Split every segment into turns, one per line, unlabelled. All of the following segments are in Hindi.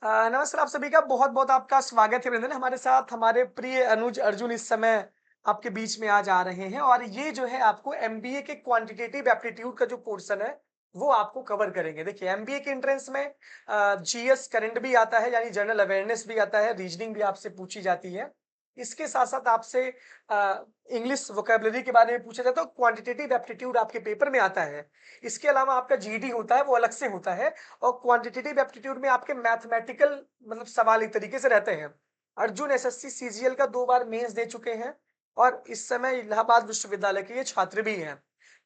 नमस्कार आप सभी का बहुत-बहुत आपका स्वागत है वृंदन। हमारे साथ हमारे प्रिय अनुज अर्जुन इस समय आपके बीच में आज आ रहे हैं और ये जो है आपको एमबीए के क्वांटिटेटिव एप्टीट्यूड का जो पोर्शन है, वो आपको कवर करेंगे। देखिए एमबीए के एंट्रेंस में जीएस करंट भी आता है यानी जनरल अवेयरनेस भी आता है, रीजनिंग भी आपसे पूछी जाती है। इसके साथ-साथ आपसे इंग्लिश वोकैब्युलरी के बारे में पूछा जाता है, तो क्वांटिटेटिव एप्टीट्यूड आपके पेपर में आता है। इसके अलावा आपका जीडी होता है, वो अलग से होता है और क्वांटिटेटिव एप्टीट्यूड में आपके मैथमेटिकल मतलब सवाल एक तरीके से रहते हैं। अर्जुन एसएससी सीजीएल का 2 बार मेंस दे चुके हैं और इस समय इलाहाबाद विश्वविद्यालय के ये छात्र भी हैं।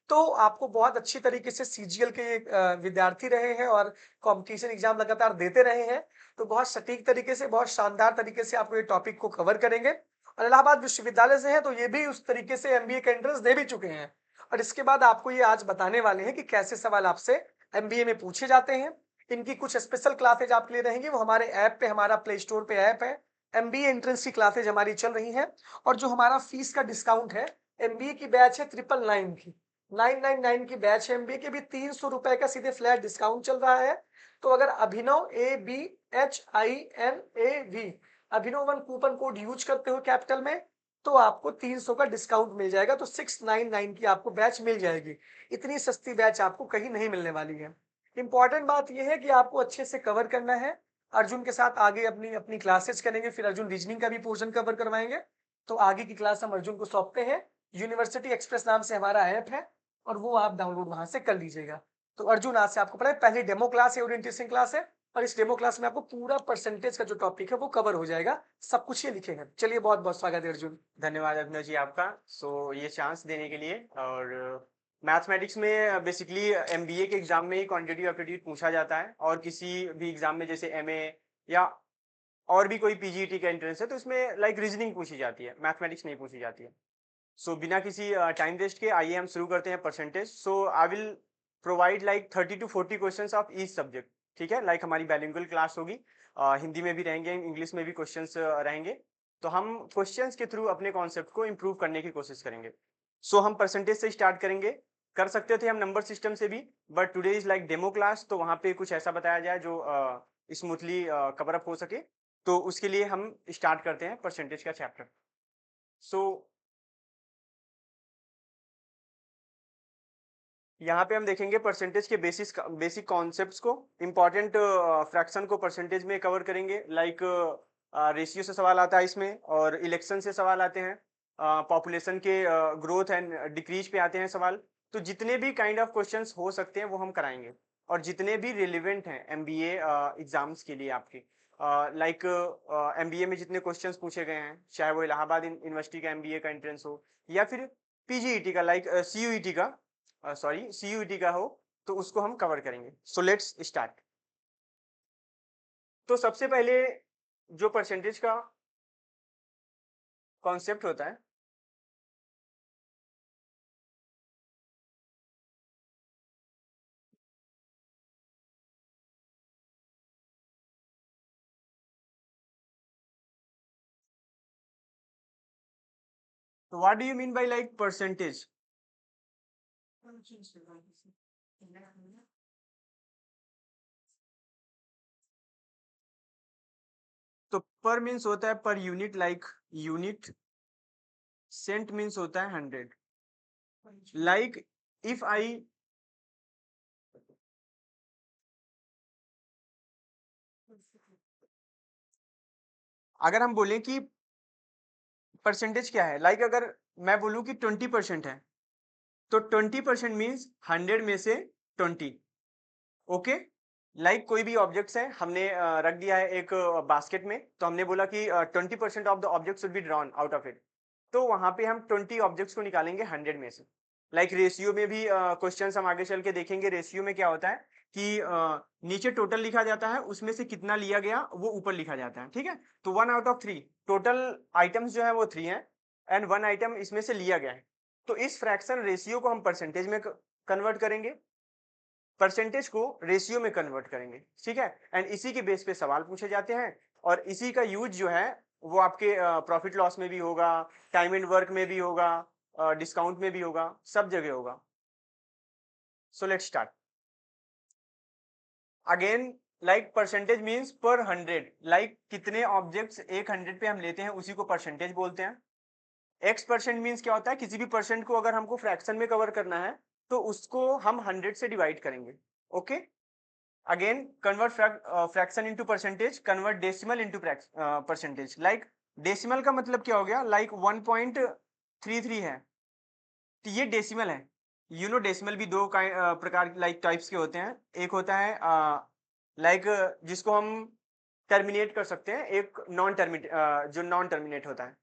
तो आपको बहुत अच्छी तरीके से सीजीएल के विद्यार्थी रहे हैं और कॉम्पिटिशन एग्जाम लगातार देते रहे हैं। तो बहुत सटीक तरीके से, बहुत शानदार तरीके से आपको ये टॉपिक को कवर करेंगे और इलाहाबाद विश्वविद्यालय से हैं तो ये भी उस तरीके से एमबीए का एंट्रेंस दे भी चुके हैं। और इसके बाद आपको ये आज बताने वाले हैं कि कैसे सवाल आपसे एमबीए में पूछे जाते हैं। इनकी कुछ स्पेशल क्लासेज आपके लिए रहेंगी, वो हमारे ऐप पे, हमारा प्ले स्टोर पे ऐप है। एमबीए एंट्रेंस की क्लासेज हमारी चल रही हैं और जो हमारा फीस का डिस्काउंट है, एमबीए की बैच है 999 की। 999 की बैच है एमबीए की, भी 300 रुपए का सीधे फ्लैट डिस्काउंट चल रहा है। तो अगर अभिनव ABHINAV अभिनव 1 कूपन कोड यूज करते हो कैपिटल में, तो आपको 300 का डिस्काउंट मिल जाएगा, तो 699 की आपको बैच मिल जाएगी। इतनी सस्ती बैच आपको कहीं नहीं मिलने वाली है। इंपॉर्टेंट बात यह है कि आपको अच्छे से कवर करना है। अर्जुन के साथ आगे अपनी अपनी क्लासेस करेंगे, फिर अर्जुन रीजनिंग का भी पोर्शन कवर करवाएंगे। तो आगे की क्लास हम अर्जुन को सौंपते हैं। यूनिवर्सिटी एक्सप्रेस नाम से हमारा ऐप है और वो आप डाउनलोड वहां से कर लीजिएगा। तो अर्जुन आज से आपको पता है पहली डेमो क्लास है, ओरिएंटेशन क्लास है और इस डेमो क्लास में आपको पूरा परसेंटेज का जो टॉपिक है वो कवर हो जाएगा। सब कुछ ये लिखेंगे। चलिए बहुत-बहुत स्वागत है अर्जुन।
धन्यवाद अभिनव जी आपका। ये चांस देने के लिए। और मैथमेटिक्स में बेसिकली एमबीए के एग्जाम में ही क्वांटिटेटिव एप्टीट्यूड पूछा जाता है और किसी भी एग्जाम में जैसे एमए या और भी कोई पीजीईटी का एंट्रेंस है तो इसमें लाइक रीजनिंग पूछी जाती है, मैथमेटिक्स नहीं पूछी जाती है। बिना किसी टाइम वेस्ट के आइए हम शुरू करते हैं percentage. I will provide like 30 to 40 questions of each subject. ठीक है, लाइक हमारी बाइलिंगुअल क्लास होगी। हिंदी में भी रहेंगे, इंग्लिश में भी क्वेश्चंस रहेंगे। तो हम क्वेश्चंस के थ्रू अपने कॉन्सेप्ट को इम्प्रूव करने की कोशिश करेंगे। हम परसेंटेज से स्टार्ट करेंगे। कर सकते थे हम नंबर सिस्टम से भी, but today is like demo class, तो वहाँ पे कुछ ऐसा बताया जाए जो स्मूथली कवर अप हो सके। तो उसके लिए हम स्टार्ट करते हैं परसेंटेज का चैप्टर। सो यहाँ पे हम देखेंगे परसेंटेज के बेसिक कॉन्सेप्ट्स को। इंपॉर्टेंट फ्रैक्शन को परसेंटेज में कवर करेंगे, लाइक रेशियो से सवाल आता है इसमें, और इलेक्शन से सवाल आते हैं, पॉपुलेशन के ग्रोथ एंड डिक्रीज पे आते हैं सवाल। तो जितने भी काइंड ऑफ क्वेश्चंस हो सकते हैं वो हम कराएंगे, और जितने भी रिलेवेंट हैं एमबीए एग्जाम्स के लिए आपके, लाइक एमबीए में जितने क्वेश्चंस पूछे गए हैं, चाहे वो इलाहाबाद यूनिवर्सिटी का एमबीए का एंट्रेंस हो या फिर पीजीईटी का, लाइक सीयूईटी का, सॉरी सीयूईटी का हो, तो उसको हम कवर करेंगे। So let's start. तो सबसे पहले जो परसेंटेज का कॉन्सेप्ट होता है, तो what do you mean by like percentage? तो पर मीन्स होता है per unit, like unit. Cent means होता है 100। लाइक इफ आई, अगर हम बोलें कि परसेंटेज क्या है, लाइक अगर मैं बोलूं कि 20% है, तो 20% मीन्स 100 में से 20। ओके, लाइक कोई भी ऑब्जेक्ट्स है, हमने रख दिया है एक बास्केट में, तो हमने बोला कि 20% of the object should be drawn out of it. तो वहां पे हम 20 ऑब्जेक्ट्स को निकालेंगे 100 में से। लाइक रेशियो में भी क्वेश्चंस हम आगे चल के देखेंगे। रेशियो में क्या होता है कि नीचे टोटल लिखा जाता है, उसमें से कितना लिया गया वो ऊपर लिखा जाता है। ठीक है, तो 1/3 टोटल आइटम्स जो है वो 3 है एंड 1 आइटम इसमें से लिया गया है। तो इस फ्रैक्शन रेशियो को हम परसेंटेज में कन्वर्ट करेंगे, परसेंटेज को रेशियो में कन्वर्ट करेंगे। ठीक है, एंड इसी के बेस पे सवाल पूछे जाते हैं, और इसी का यूज जो है वो आपके प्रॉफिट लॉस में भी होगा, टाइम एंड वर्क में भी होगा, डिस्काउंट में भी होगा, सब जगह होगा। So let's start again. Like percentage means पर 100, लाइक कितने ऑब्जेक्ट्स एक 100 पे हम लेते हैं उसी को परसेंटेज बोलते हैं। एक्स परसेंट मीन्स क्या होता है, किसी भी परसेंट को अगर हमको फ्रैक्शन में कवर करना है तो उसको हम 100 से डिवाइड करेंगे। Okay, again convert fraction into percentage, convert decimal into percentage. Like decimal का मतलब क्या हो गया, लाइक 1.33 है तो ये डेसिमल है। यू नो डेसिमल भी दो प्रकार लाइक टाइप्स के होते हैं। एक होता है लाइक जिसको हम टर्मिनेट कर सकते हैं, एक नॉन टर्मिनेट जो नॉन टर्मिनेट होता है।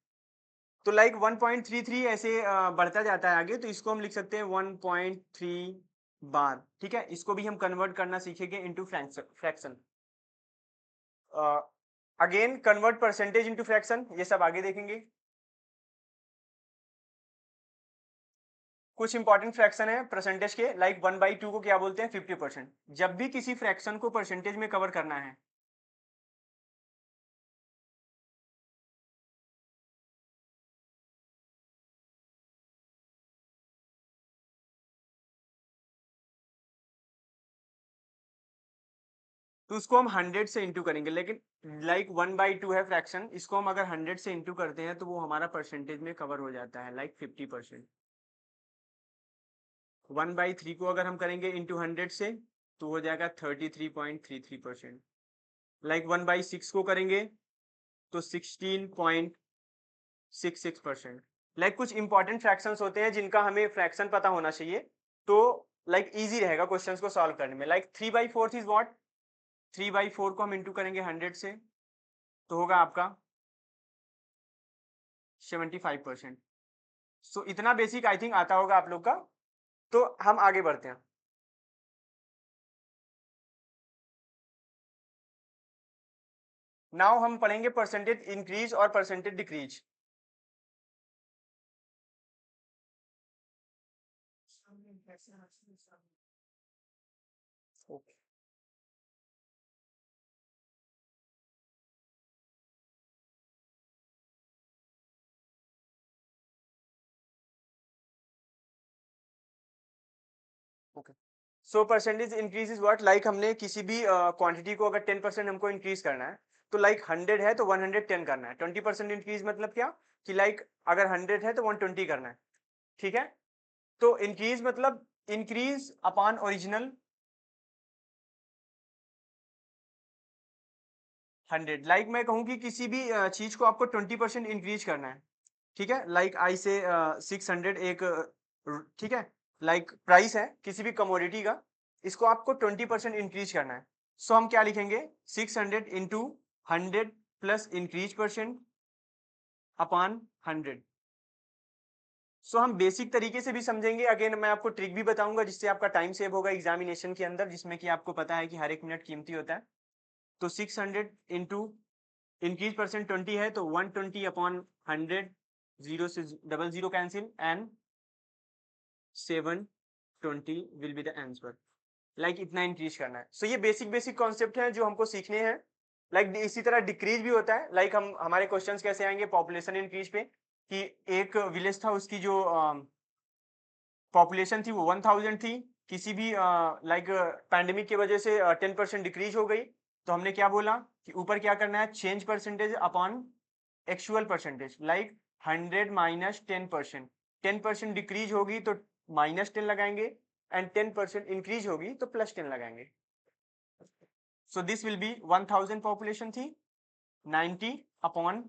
तो लाइक 1.33 ऐसे बढ़ता जाता है आगे, तो इसको हम लिख सकते हैं 1.3 बार। ठीक है, इसको भी हम कन्वर्ट करना सीखेंगे into fraction. Again convert percentage into fraction, ये सब आगे देखेंगे। कुछ इंपॉर्टेंट फ्रैक्शन है परसेंटेज के, लाइक 1/2 को क्या बोलते हैं, 50%। जब भी किसी फ्रैक्शन को परसेंटेज में कवर करना है तो उसको हम 100 से इंटू करेंगे। लेकिन लाइक 1/2 है फ्रैक्शन, इसको हम अगर 100 से इंटू करते हैं तो वो हमारा परसेंटेज में कवर हो जाता है, लाइक 50%। 1/3 को अगर हम करेंगे इंटू 100 से तो हो जाएगा 33.33%। लाइक 1/6 को करेंगे तो 16.66%। लाइक कुछ इंपॉर्टेंट फ्रैक्शंस होते हैं जिनका हमें फ्रैक्शन पता होना चाहिए, तो लाइक इजी रहेगा क्वेश्चंस को सॉल्व करने में। लाइक 3/4 इज व्हाट, 3/4 को हम इंटू करेंगे 100 से तो होगा आपका 75%। सो इतना बेसिक आई थिंक आता होगा आप लोग का। तो हम आगे बढ़ते हैं। नाउ हम पढ़ेंगे परसेंटेज इंक्रीज और percentage decrease. Okay, okay. So percentage increase is what, like हमने किसी भी क्वांटिटी को अगर 10% हमको इंक्रीज करना है तो लाइक 100 है तो 110 करना है। 20% इंक्रीज मतलब क्या, कि लाइक अगर 100 है तो 120 करना है। ठीक है, तो इंक्रीज मतलब इंक्रीज अपॉन ओरिजिनल 100। लाइक मैं कहूँ कि किसी भी चीज को आपको 20% इंक्रीज करना है। ठीक है, लाइक आई से 600 एक ठीक है, लाइक प्राइस है किसी भी कमोडिटी का, इसको आपको 20% इंक्रीज करना है। सो हम क्या लिखेंगे, 600 into 100 plus increase percent upon 100। सो हम बेसिक तरीके से भी समझेंगे। अगेन मैं आपको ट्रिक भी बताऊंगा जिससे आपका टाइम सेव होगा एग्जामिनेशन के अंदर, जिसमें कि आपको पता है कि हर एक मिनट कीमती होता है। तो 600 इंटू इंक्रीज परसेंट 20 है तो 120 अपॉन 100, जीरो से double zero cancel and 720 will be the answer. Like इतना इंक्रीज करना है। सो ये बेसिक बेसिक कॉन्सेप्ट है जो हमको सीखने हैं। लाइक इसी तरह डिक्रीज भी होता है। लाइक हम हमारे क्वेश्चंस कैसे आएंगे पॉपुलेशन इंक्रीज पे, कि एक विलेज था उसकी जो पॉपुलेशन थी वो 1000 थी, किसी भी लाइक पैंडेमिक की वजह से 10% डिक्रीज हो गई, तो हमने क्या बोला कि ऊपर क्या करना है, change percentage upon actual percentage. Like 100 minus 10%, 10% decrease होगी तो -10 लगाएंगे एंड 10% इंक्रीज होगी तो +10 लगाएंगे। So this will be 1000 population थी, 90 अपॉन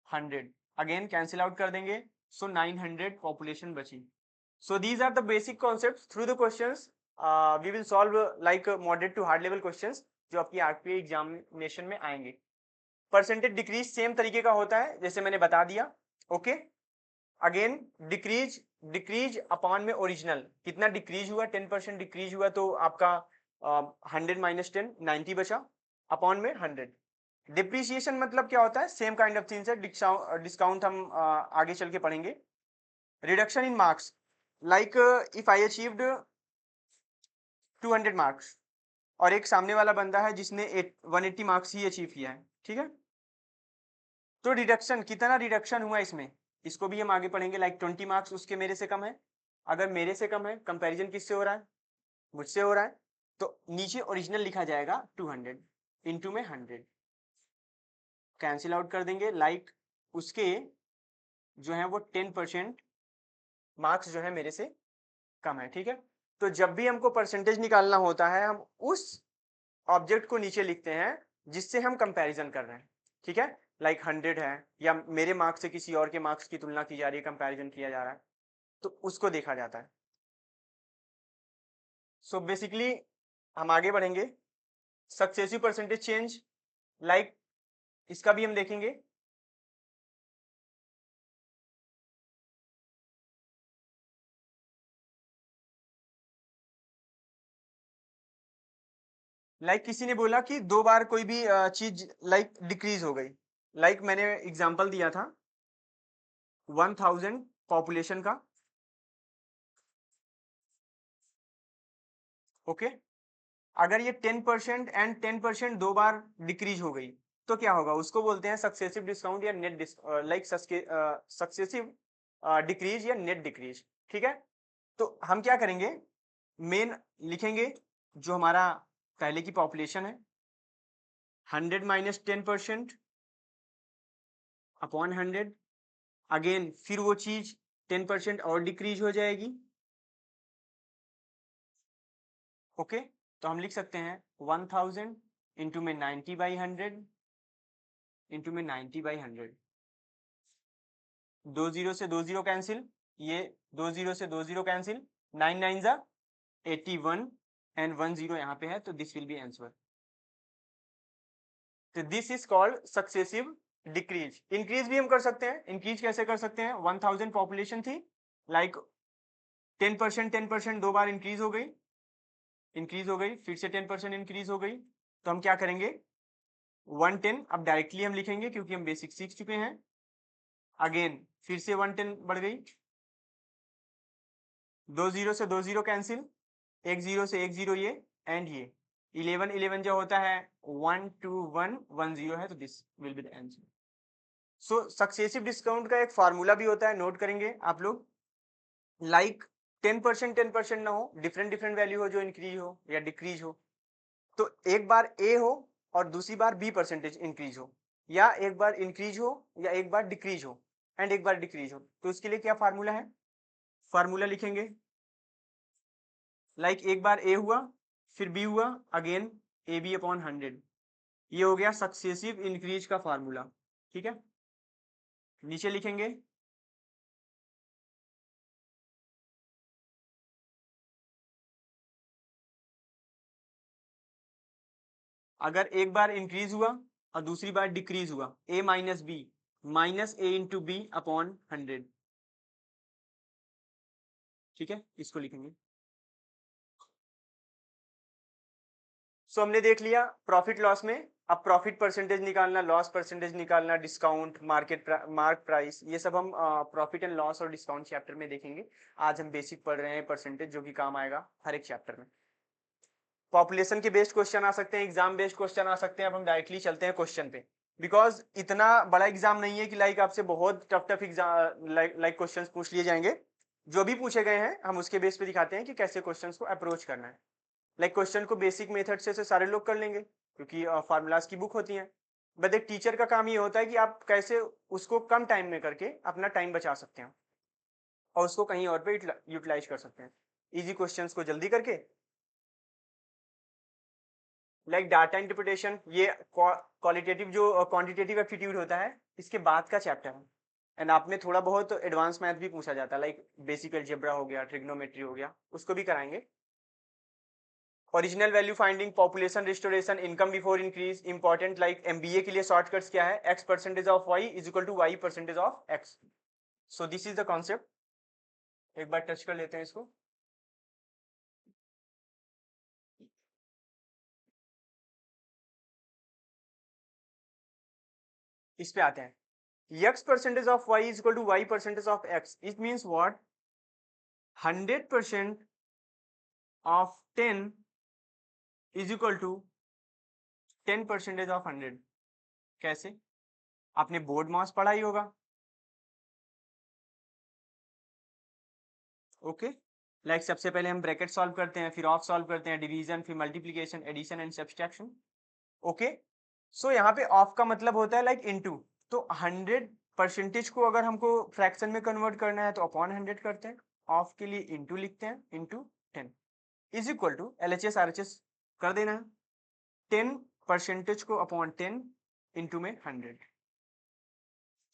100, अगेन कैंसिल आउट कर देंगे, सो 900 पॉपुलेशन बची। So these are the basic concepts. Through the questions, we will solve like moderate to hard level questions जो आपकी RPA एग्जामिनेशन में आएंगे। परसेंटेज डिक्रीज सेम तरीके का होता है जैसे मैंने बता दिया। Okay, again decrease, decrease upon में ओरिजिनल कितना डिक्रीज हुआ, 10% डिक्रीज हुआ तो आपका 100 माइनस 10 90 बचा, अपॉन में 100। डिप्रिसिएशन मतलब क्या होता है, सेम काइंड ऑफ थिंग्स है, डिस्काउंट हम आगे चल के पढ़ेंगे। Reduction in marks, like if I achieved 200 marks और एक सामने वाला बंदा है जिसने 180 मार्क्स ही अचीव किया है, ठीक है, तो रिडक्शन कितना रिडक्शन हुआ इसमें, इसको भी हम आगे पढ़ेंगे। लाइक 20 मार्क्स उसके मेरे से कम है, अगर मेरे से कम है, कंपैरिजन किससे हो रहा है, मुझसे हो रहा है, तो नीचे ओरिजिनल लिखा जाएगा 200 इंटू में 100, कैंसिल आउट कर देंगे। लाइक उसके जो है वो 10% मार्क्स जो है मेरे से कम है, ठीक है। तो जब भी हमको परसेंटेज निकालना होता है हम उस ऑब्जेक्ट को नीचे लिखते हैं जिससे हम कंपैरिजन कर रहे हैं, ठीक है। लाइक 100 है या मेरे मार्क्स से किसी और के मार्क्स की तुलना की जा रही है, कंपैरिजन किया जा रहा है, तो उसको देखा जाता है। सो बेसिकली हम आगे बढ़ेंगे। सक्सेसिव परसेंटेज चेंज, लाइक इसका भी हम देखेंगे। लाइक किसी ने बोला कि 2 बार कोई भी चीज लाइक डिक्रीज हो गई। लाइक मैंने एग्जांपल दिया था 1000 पॉपुलेशन का, ओके। अगर ये 10% एंड 10% 2 बार डिक्रीज हो गई तो क्या होगा, उसको बोलते हैं सक्सेसिव डिस्काउंट या नेट लाइक सक्सेसिव डिक्रीज या नेट डिक्रीज, ठीक है। तो हम क्या करेंगे, मेन लिखेंगे जो हमारा पहले की पॉपुलेशन है, 100 माइनस 10% अपॉन 100, अगेन फिर वो चीज 10% और डिक्रीज हो जाएगी, ओके। तो हम लिख सकते हैं 1000 इंटू में 90/100 इंटू में 90/100, 2 जीरो से 2 जीरो कैंसिल, ये 2 जीरो से 2 जीरो कैंसिल, 9 9 जा 81 एंड 1 जीरो यहाँ पे है, तो दिस विल बी आंसर। तो this is called successive decrease. Increase भी हम कर सकते हैं। इंक्रीज कैसे कर सकते हैं, 1000 पॉपुलेशन थी, लाइक 10% 2 बार इंक्रीज हो गई, फिर से 10% इंक्रीज हो गई, तो हम क्या करेंगे 110 अब डायरेक्टली हम लिखेंगे क्योंकि हम बेसिक सीख चुके हैं। अगेन फिर से 110 बढ़ गई, 2 जीरो से 2 जीरो कैंसिल, 1 जीरो से 1 जीरो ये, एंड ये 11 11 जो होता है 1 2 1 1 जीरो है, तो this will be the answer. So successive discount का एक फार्मूला भी होता है, नोट करेंगे आप लोग। लाइक 10% ना हो, डिफरेंट डिफरेंट वैल्यू हो जो इंक्रीज हो या डिक्रीज हो, तो एक बार ए हो और दूसरी बार बी परसेंटेज इंक्रीज हो, या एक बार इंक्रीज हो या एक बार डिक्रीज हो एंड एक बार डिक्रीज हो, तो उसके लिए क्या फार्मूला है, फार्मूला लिखेंगे। लाइक एक बार ए हुआ फिर बी हुआ, अगेन ए बी अपॉन 100, ये हो गया सक्सेसिव इंक्रीज का फार्मूला, ठीक है। नीचे लिखेंगे अगर एक बार इंक्रीज हुआ और दूसरी बार डिक्रीज हुआ, a minus B minus A into B upon 100, ठीक है, इसको लिखेंगे। सो हमने देख लिया प्रॉफिट लॉस में। अब प्रॉफिट परसेंटेज निकालना, लॉस परसेंटेज निकालना, डिस्काउंट, मार्क प्राइस, ये सब हम प्रॉफिट एंड लॉस और डिस्काउंट चैप्टर में देखेंगे। आज हम बेसिक पढ़ रहे हैं परसेंटेज, जो कि काम आएगा हर एक चैप्टर में। पॉपुलेशन के बेस्ड क्वेश्चन आ सकते हैं, एग्जाम बेस्ड क्वेश्चन आ सकते हैं। अब हम डायरेक्टली चलते हैं क्वेश्चन पे, बिकॉज इतना बड़ा एग्जाम नहीं है कि लाइक आपसे बहुत tough tough exam like question पूछ लिए जाएंगे। जो भी पूछे गए हैं हम उसके बेस पे दिखाते हैं कि कैसे क्वेश्चन को अप्रोच करना है। लाइक क्वेश्चन को बेसिक मेथड से सारे लोग कर लेंगे क्योंकि फार्मूलाज की बुक होती है, बट एक टीचर का काम ये होता है कि आप कैसे उसको कम टाइम में करके अपना टाइम बचा सकते हैं और उसको कहीं और पे यूटिलाइज कर सकते हैं, इजी क्वेश्चंस को जल्दी करके। लाइक डाटा इंटरप्रिटेशन, ये क्वालिटेटिव जो क्वांटिटेटिव एप्टीट्यूड होता है, इसके बाद का चैप्टर है। एंड आप में थोड़ा बहुत एडवांस मैथ भी पूछा जाता है, लाइक बेसिक अलजेब्रा हो गया, ट्रिग्नोमेट्री हो गया, उसको भी कराएंगे। Original value finding, population restoration, income before increase, important. Like MBA के लिए शॉर्टकट्स क्या है, x percentage of y is equal to y percentage of x। So this is the concept. एक बार टच कर लेते हैं इसको। इस पे आते हैं, x percentage of y is equal to y percentage of x, it means what, 100% of 10 is equal to 10% of 100। कैसे, आपने बोर्ड मास पढ़ा ही होगा, ओके। लाइक सबसे पहले हम ब्रैकेट सॉल्व करते हैं, फिर ऑफ सॉल्व करते हैं, डिवीजन, फिर multiplication, addition and subtraction. Okay, so यहाँ पे ऑफ का मतलब होता है लाइक इनटू। तो 100% को अगर हमको फ्रैक्शन में कन्वर्ट करना है तो अपॉन 100 करते हैं, ऑफ के लिए इनटू लिखते हैं, into 10 is equal to LHS RHS कर देना है, 10% को अपॉन 10 इनटू में 100।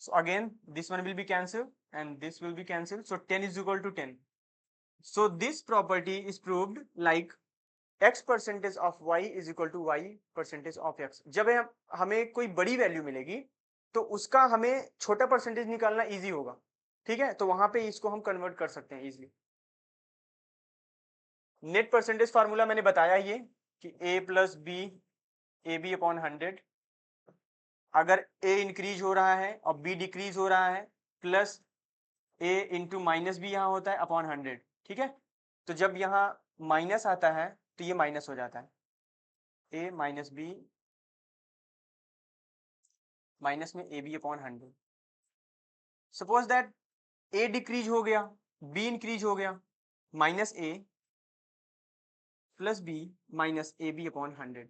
So again this one will be cancelled and this will be cancelled, so 10 is equal to 10. So this property is proved like x percentage of y is equal to y percentage of x. जब हमें कोई बड़ी वैल्यू मिलेगी तो उसका हमें छोटा परसेंटेज निकालना इजी होगा, ठीक है, तो वहां पे इसको हम कन्वर्ट कर सकते हैं इजीली। नेट परसेंटेज फार्मूला मैंने बताया ये कि a plus B A B upon 100, अगर a इंक्रीज हो रहा है और b डिक्रीज हो रहा है, प्लस a इंटू माइनस भी यहाँ होता है अपॉन 100, ठीक है, तो जब यहाँ माइनस आता है तो ये माइनस हो जाता है, a माइनस बी माइनस में A B upon 100। Suppose that a decrease हो गया, b इंक्रीज हो गया, minus a plus b minus A B upon 100।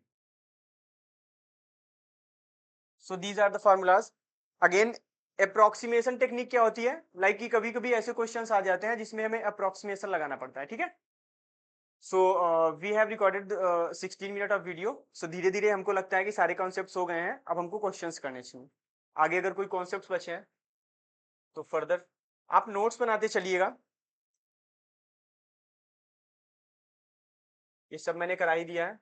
So these are the formulas. Again approximation technique क्या होती है, लाइक कि कभी कभी ऐसे क्वेश्चंस आ जाते हैं जिसमें हमें अप्रोक्सीमेशन लगाना पड़ता है, ठीक है। So we have recorded 16 minute of video. So धीरे धीरे हमको लगता है कि सारे कॉन्सेप्ट्स हो गए हैं, अब हमको क्वेश्चंस करने चाहिए। आगे अगर कोई कॉन्सेप्ट्स बचे हैं तो फर्दर आप नोट्स बनाते चलिएगा, ये सब मैंने करा ही दिया है।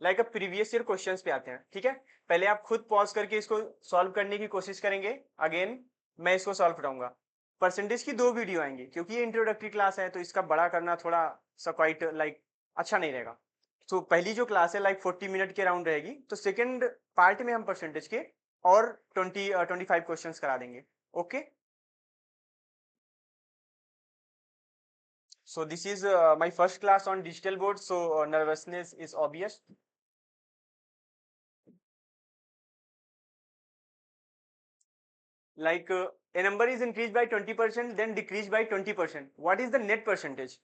लाइक अब प्रीवियस ईयर क्वेश्चंस पे आते हैं, ठीक है। पहले आप खुद पॉज करके इसको सॉल्व करने की कोशिश करेंगे, अगेन मैं इसको सॉल्व कराऊंगा। परसेंटेज की 2 वीडियो आएंगी क्योंकि ये इंट्रोडक्टरी क्लास है, तो इसका बड़ा करना थोड़ा सा क्वाइट लाइक अच्छा नहीं रहेगा। तो पहली जो क्लास है लाइक 40 मिनट के अराउंड रहेगी, तो सेकेंड पार्ट में हम परसेंटेज के और 25 क्वेश्चन करा देंगे। Okay, so this is my first class on digital board, so nervousness is obvious. Like a number is increased by 20% then decreased by 20%, what is the net percentage?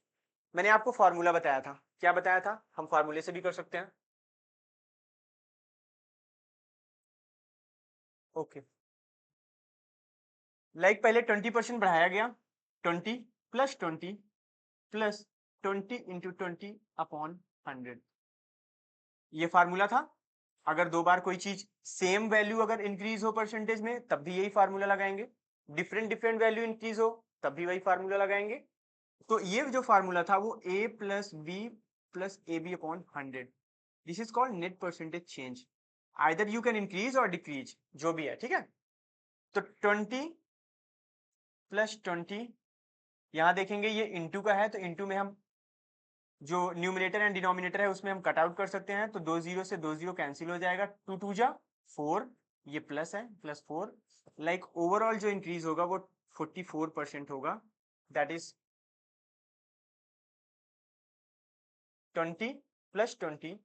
मैंने आपको फार्मूला बताया था, क्या बताया था, हम फार्मूले से भी कर सकते हैं। ओके, लाइक पहले 20% बढ़ाया गया, 20 प्लस 20 प्लस 20 इंटू 20 अपॉन 100, ये फार्मूला था। अगर दो बार कोई चीज सेम वैल्यू अगर इंक्रीज हो परसेंटेज में तब भी यही फार्मूला लगाएंगे, डिफरेंट डिफरेंट वैल्यू इंक्रीज हो तब भी वही फार्मूला लगाएंगे। तो ये जो फार्मूला था वो a plus B plus A B upon 100, this is called net percentage change. Either you can increase or decrease, जो भी है, ठीक है। तो 20 प्लस 20, यहां देखेंगे ये इंटू का है, तो इंटू में हम जो न्यूमिनेटर एंड डिनोमिनेटर है उसमें हम कट आउट कर सकते हैं, तो 2 0 से 2 0 कैंसिल हो जाएगा, 2 2 जा 4, ये प्लस है, प्लस 4, लाइक ओवरऑल जो इंक्रीज होगा वो 44% होगा, that is 20 plus 20,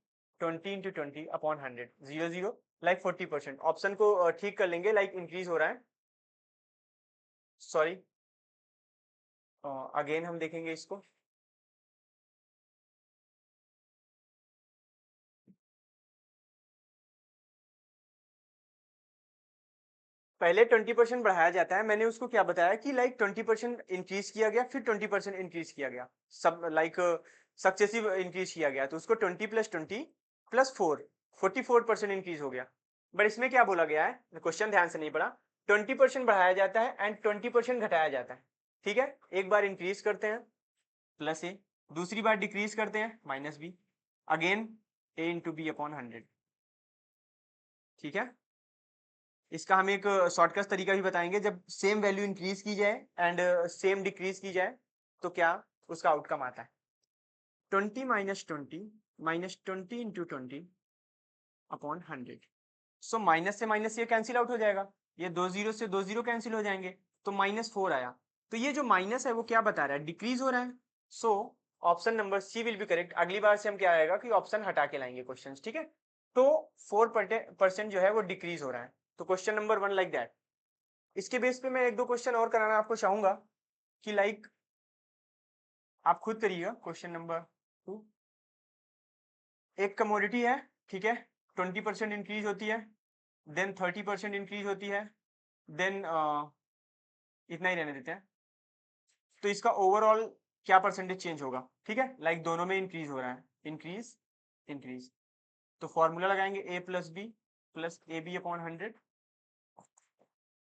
20 into 20 upon 100, 0 0, like 40%। Option को ठीक कर लेंगे, लाइक इंक्रीज हो रहा है, सॉरी, अगेन हम देखेंगे इसको। पहले 20% बढ़ाया जाता है, मैंने उसको क्या बताया कि लाइक 20% इंक्रीज किया गया, फिर 20% इंक्रीज किया गया, सब लाइक सक्सेसिव इंक्रीज किया गया, तो उसको 20 प्लस 20 प्लस 4, 44% इंक्रीज हो गया। बट इसमें क्या बोला गया है, क्वेश्चन ध्यान से नहीं पढ़ा, 20% बढ़ाया जाता है एंड 20% घटाया जाता है, ठीक है। एक बार इंक्रीज करते हैं प्लस ए, दूसरी बार डिक्रीज करते हैं माइनस बी, अगेन ए इंटू बी अपॉन 100, ठीक है। इसका हम एक शॉर्टकट तरीका भी बताएंगे, जब सेम वैल्यू इंक्रीज की जाए एंड सेम डिक्रीज की जाए तो क्या उसका आउटकम आता है, 20 minus 20 into 20 upon 100। So minus से माइनस ये कैंसिल आउट हो जाएगा, ये 2 0 से 2 0 कैंसिल हो जाएंगे, तो -4 आया। तो ये जो माइनस है वो क्या बता रहा है, डिक्रीज हो रहा है। So option number C will be correct. अगली बार से हम क्या आएगा कि ऑप्शन हटा के लाएंगे क्वेश्चन, ठीक है। तो 4% जो है वो डिक्रीज हो रहा है, तो क्वेश्चन नंबर 1 लाइक दैट। इसके बेस पे मैं एक दो क्वेश्चन और कराना आपको चाहूंगा कि लाइक आप खुद करिएगा। क्वेश्चन नंबर 2, एक कमोडिटी है, ठीक है, 20% इंक्रीज होती है, देन 30% इंक्रीज होती है, देन इतना ही रहने देते हैं। तो इसका ओवरऑल क्या परसेंटेज चेंज होगा, ठीक है, लाइक दोनों में इंक्रीज हो रहा है, इंक्रीज इंक्रीज। तो फॉर्मूला लगाएंगे a plus B plus A B upon 100,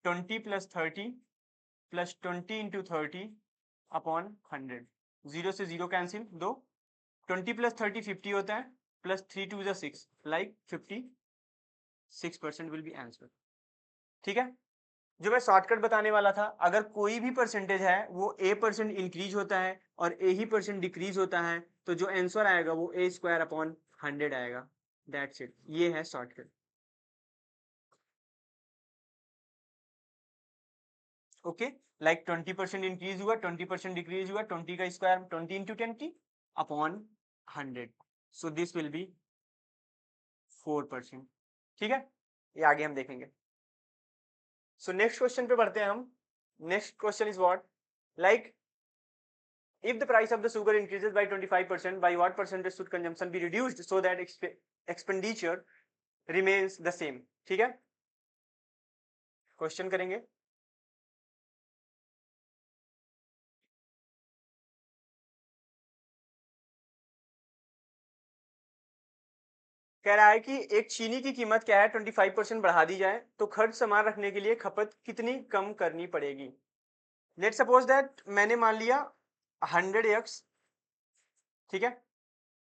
20 plus 30 plus 20 into 30 upon 100। 0 से 0 कैंसिल, 2, 20 प्लस 30 50 होता है, प्लस 3 2 जा 6, लाइक 56% विल बी आंसर। ठीक है, जो मैं शॉर्टकट बताने वाला था, अगर कोई भी परसेंटेज है वो a% इंक्रीज होता है और a ही परसेंट डिक्रीज होता है, तो जो आंसर आएगा वो a स्क्वायर अपॉन 100 आएगा। दैट्स इट, ये है शॉर्टकट। ओके, लाइक 20% इंक्रीज हुआ, 20% डिक्रीज हुआ, 20 का square 20 into 20 upon 100, so this will be 4%। ठीक है, ये आगे हम देखेंगे। सो नेक्स्ट क्वेश्चन पे बढ़ते हैं हम। Next question is what, like if the price of the sugar increases by 25%, by what percentage should consumption be reduced so that expenditure remains the same? ठीक है, क्वेश्चन करेंगे। कह रहा है कि एक चीनी की कीमत क्या है, 25% बढ़ा दी जाए तो खर्च सामान रखने के लिए खपत कितनी कम करनी पड़ेगी। लेट सपोज दैट मैंने मान लिया 100 यक्स, ठीक है,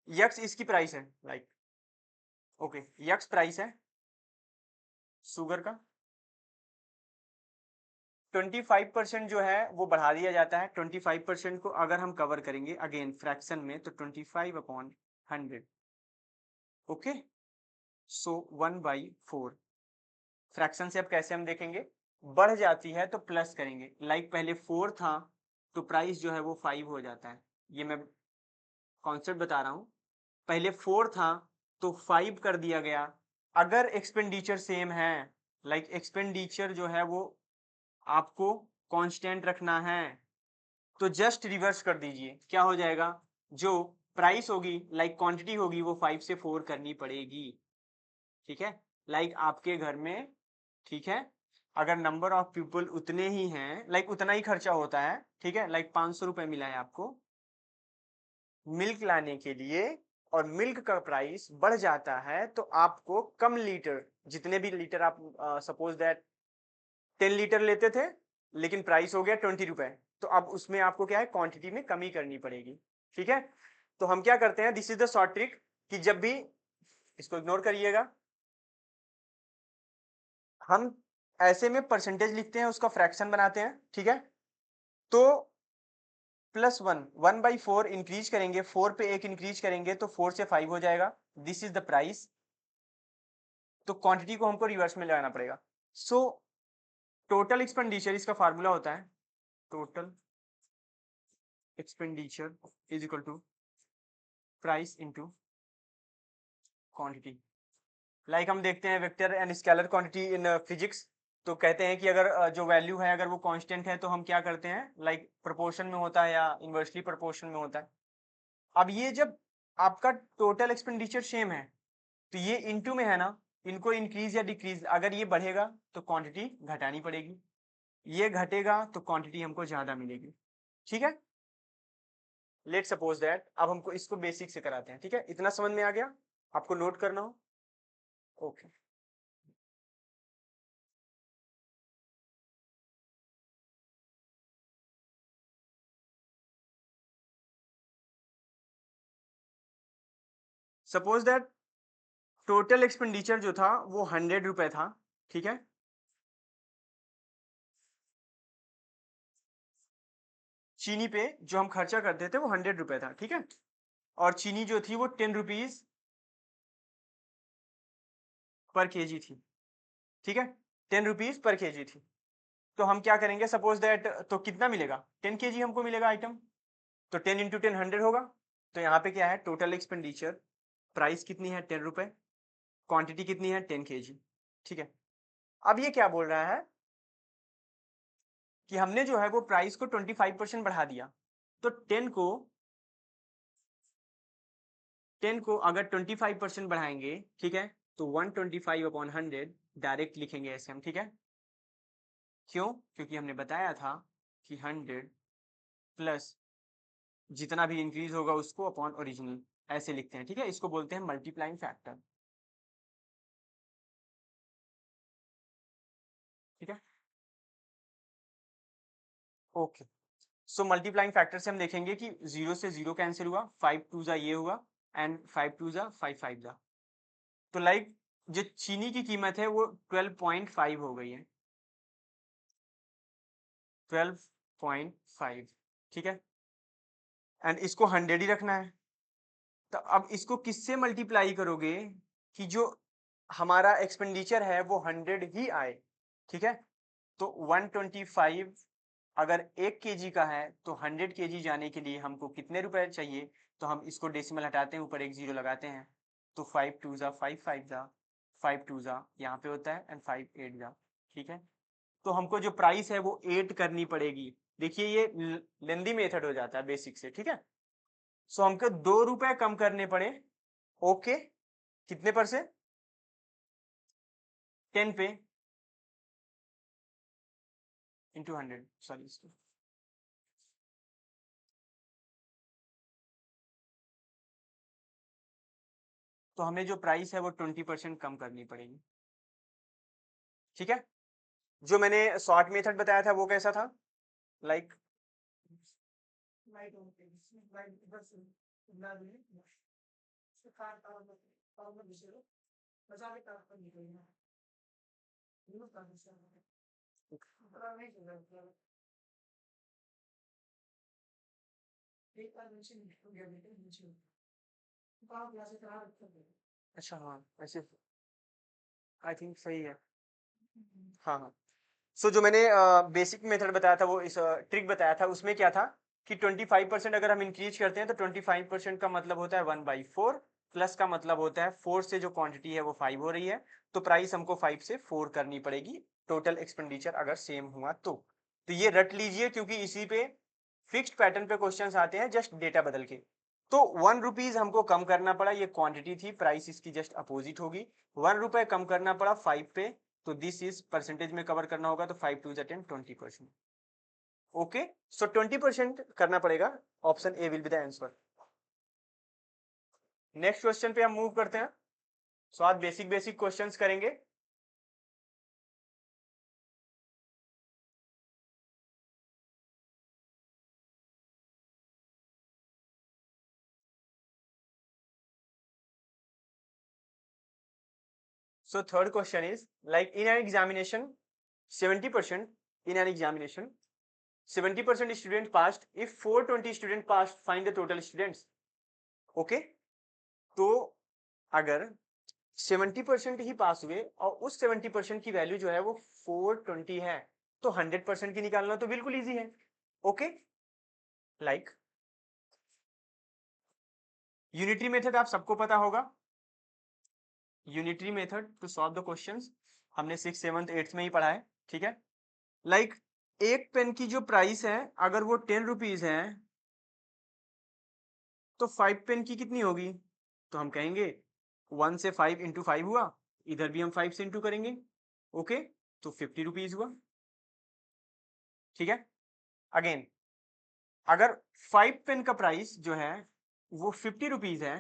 यक्स इसकी प्राइस है, लाइक ओके, यक्स प्राइस है शुगर का, 25% जो है वो बढ़ा दिया जाता है। 25% को अगर हम कवर करेंगे अगेन फ्रैक्शन में, तो 25 अपॉन 100, ओके, सो 1/4। फ्रैक्शन से अब कैसे हम देखेंगे, बढ़ जाती है तो प्लस करेंगे, लाइक पहले 4 था तो प्राइस जो है वो 5 हो जाता है। ये मैं कॉन्सेप्ट बता रहा हूँ, पहले 4 था तो 5 कर दिया गया। अगर एक्सपेंडिचर सेम है, लाइक एक्सपेंडिचर जो है वो आपको कांस्टेंट रखना है, तो जस्ट रिवर्स कर दीजिए, क्या हो जाएगा, जो प्राइस होगी लाइक क्वांटिटी होगी वो 5 से 4 करनी पड़ेगी। ठीक है, लाइक आपके घर में, ठीक है, अगर नंबर ऑफ पीपल उतने ही हैं, लाइक उतना ही खर्चा होता है, ठीक है, लाइक 500 रुपए मिला है आपको मिल्क लाने के लिए, और मिल्क का प्राइस बढ़ जाता है तो आपको कम लीटर, जितने भी लीटर आप सपोज दैट 10 लीटर लेते थे लेकिन प्राइस हो गया 20 रुपए, तो अब उसमें आपको क्या है, क्वांटिटी में कमी करनी पड़ेगी। ठीक है, तो हम क्या करते हैं, this is the short trick, कि जब भी, इसको इग्नोर करिएगा, हम ऐसे में परसेंटेज लिखते हैं, उसका फ्रैक्शन बनाते हैं, ठीक है, तो +1, 1/4 इंक्रीज करेंगे, 4 पे 1 इंक्रीज करेंगे तो 4 से 5 हो जाएगा, दिस इज द प्राइस। तो क्वांटिटी को हमको रिवर्स में लगाना पड़ेगा। सो टोटल एक्सपेंडिचर, इसका फार्मूला होता है total expenditure is equal to price into quantity. Like हम देखते हैं vector and scalar quantity in physics, तो कहते हैं कि अगर जो वैल्यू है अगर वो कांस्टेंट है तो हम क्या करते हैं, लाइक प्रोपोर्शन में होता है या इन्वर्सली प्रोपोर्शन में होता है। अब ये जब आपका टोटल एक्सपेंडिचर सेम है तो ये इनटू में है ना, इनको इंक्रीज या डिक्रीज, अगर ये बढ़ेगा तो क्वांटिटी घटानी पड़ेगी, ये घटेगा तो क्वांटिटी हमको ज्यादा मिलेगी। ठीक है, लेट सपोज दैट, अब हमको इसको बेसिक से कराते हैं, ठीक है, इतना समझ में आ गया, आपको नोट करना हो, okay. Suppose that total expenditure जो था वो 100 रुपए था, ठीक है, चीनी पे जो हम खर्चा करते थे वो 100 रुपए था, ठीक है, और चीनी जो थी वो 10 रुपीज पर केजी थी, ठीक है, 10 रुपीज पर केजी थी। तो हम क्या करेंगे, सपोज दैट, तो कितना मिलेगा, 10 केजी हमको मिलेगा आइटम, तो 10 इंटू 10 100 होगा। तो यहाँ पे क्या है, टोटल एक्सपेंडिचर, प्राइस कितनी है 10 रुपए, क्वांटिटी कितनी है 10 केजी, ठीक है। अब ये क्या बोल रहा है कि हमने जो है वो प्राइस को 25% बढ़ा दिया, तो 10 को 10 को अगर 25% बढ़ाएंगे, ठीक है, तो 125/100 डायरेक्ट लिखेंगे ऐसे हम, ठीक है। क्यों? क्योंकि हमने बताया था कि 100 प्लस जितना भी इंक्रीज होगा उसको अपॉन ओरिजिनल, ऐसे लिखते हैं, ठीक है। इसको बोलते हैं मल्टीप्लाइंग फैक्टर, ठीक है। ओके, सो मल्टीप्लाइंग फैक्टर से हम देखेंगे कि 0 से 0 कैंसिल हुआ, 5 2 जा ये हुआ, एंड 5 2 जा 5 5 जा, तो लाइक जो चीनी की कीमत है वो 12.5 हो गई है, 12.5, ठीक है। एंड इसको 100 ही रखना है, तो अब इसको किससे मल्टीप्लाई करोगे कि जो हमारा एक्सपेंडिचर है वो 100 ही आए, ठीक है। तो 125 अगर 1 kg का है तो 100 kg जाने के लिए हमको कितने रुपए चाहिए, तो हम इसको डेसिमल हटाते हैं, ऊपर एक जीरो लगाते हैं, तो 5 2 जा 5 5 जा 5 2 जा यहाँ पे होता है, एंड 5 8 जा, ठीक है। तो हमको जो प्राइस है वो 8 करनी पड़ेगी। देखिए ये लेंदी मेथड हो जाता है बेसिक से, ठीक है। सो हमको 2 रुपए कम करने पड़े, ओके, कितने पर से, 10 पे इंटू 100, सॉरी इसको, तो हमें जो प्राइस है वो 20% कम करनी पड़ेगी, ठीक है। जो मैंने शॉर्ट मेथड बताया था वो कैसा था, लाइक अच्छा, हाँ ऐसे, आई थिंक सही है, हाँ हाँ। सो जो मैंने बेसिक मेथड बताया था, वो इस ट्रिक बताया था, उसमें क्या था कि 25% अगर हम इंक्रीज करते हैं तो 25% का मतलब होता है 1/4, प्लस का मतलब होता है 4 से जो क्वांटिटी है वो 5 हो रही है, तो प्राइस हमको 5 से 4 करनी पड़ेगी, टोटल एक्सपेंडिचर अगर सेम हुआ तो ये रट लीजिए, क्योंकि इसी पे फिक्स्ड पैटर्न पे क्वेश्चंस आते हैं, जस्ट डेटा बदल के। तो 1 रुपीज हमको कम करना पड़ा, ये क्वांटिटी थी, प्राइस इसकी जस्ट अपोजिट होगी, 1 रुपए कम करना पड़ा 5 पे, तो दिस इज परसेंटेज में कवर करना होगा, तो 5 2 10 20%, ओके। सो 20% करना पड़ेगा, option A will be the answer. Next question पे हम मूव करते हैं। सो आज बेसिक बेसिक क्वेश्चंस करेंगे। So third question is, like in an examination 70%, in an examination 70% student passed, if 420 student passed, find the total students, okay। तो अगर 70% ही पास हुए और उस 70% की वैल्यू जो है वो 420 है, तो 100% की निकालना तो बिल्कुल इजी है, ओके। लाइक यूनिटरी मेथड आप सबको पता होगा, unitary method to solve the questions, हमने 6th 7th 8th में ही पढ़ा है, ठीक है। लाइक एक पेन की जो प्राइस है अगर वो 10 रुपीज है, तो 5 पेन की कितनी होगी, तो हम कहेंगे 1 से 5 इंटू 5 हुआ, इधर भी हम 5 से इंटू करेंगे, ओके, तो 50 रुपीज हुआ, ठीक है। अगेन अगर 5 पेन का प्राइस जो है वो 50 रुपीज है,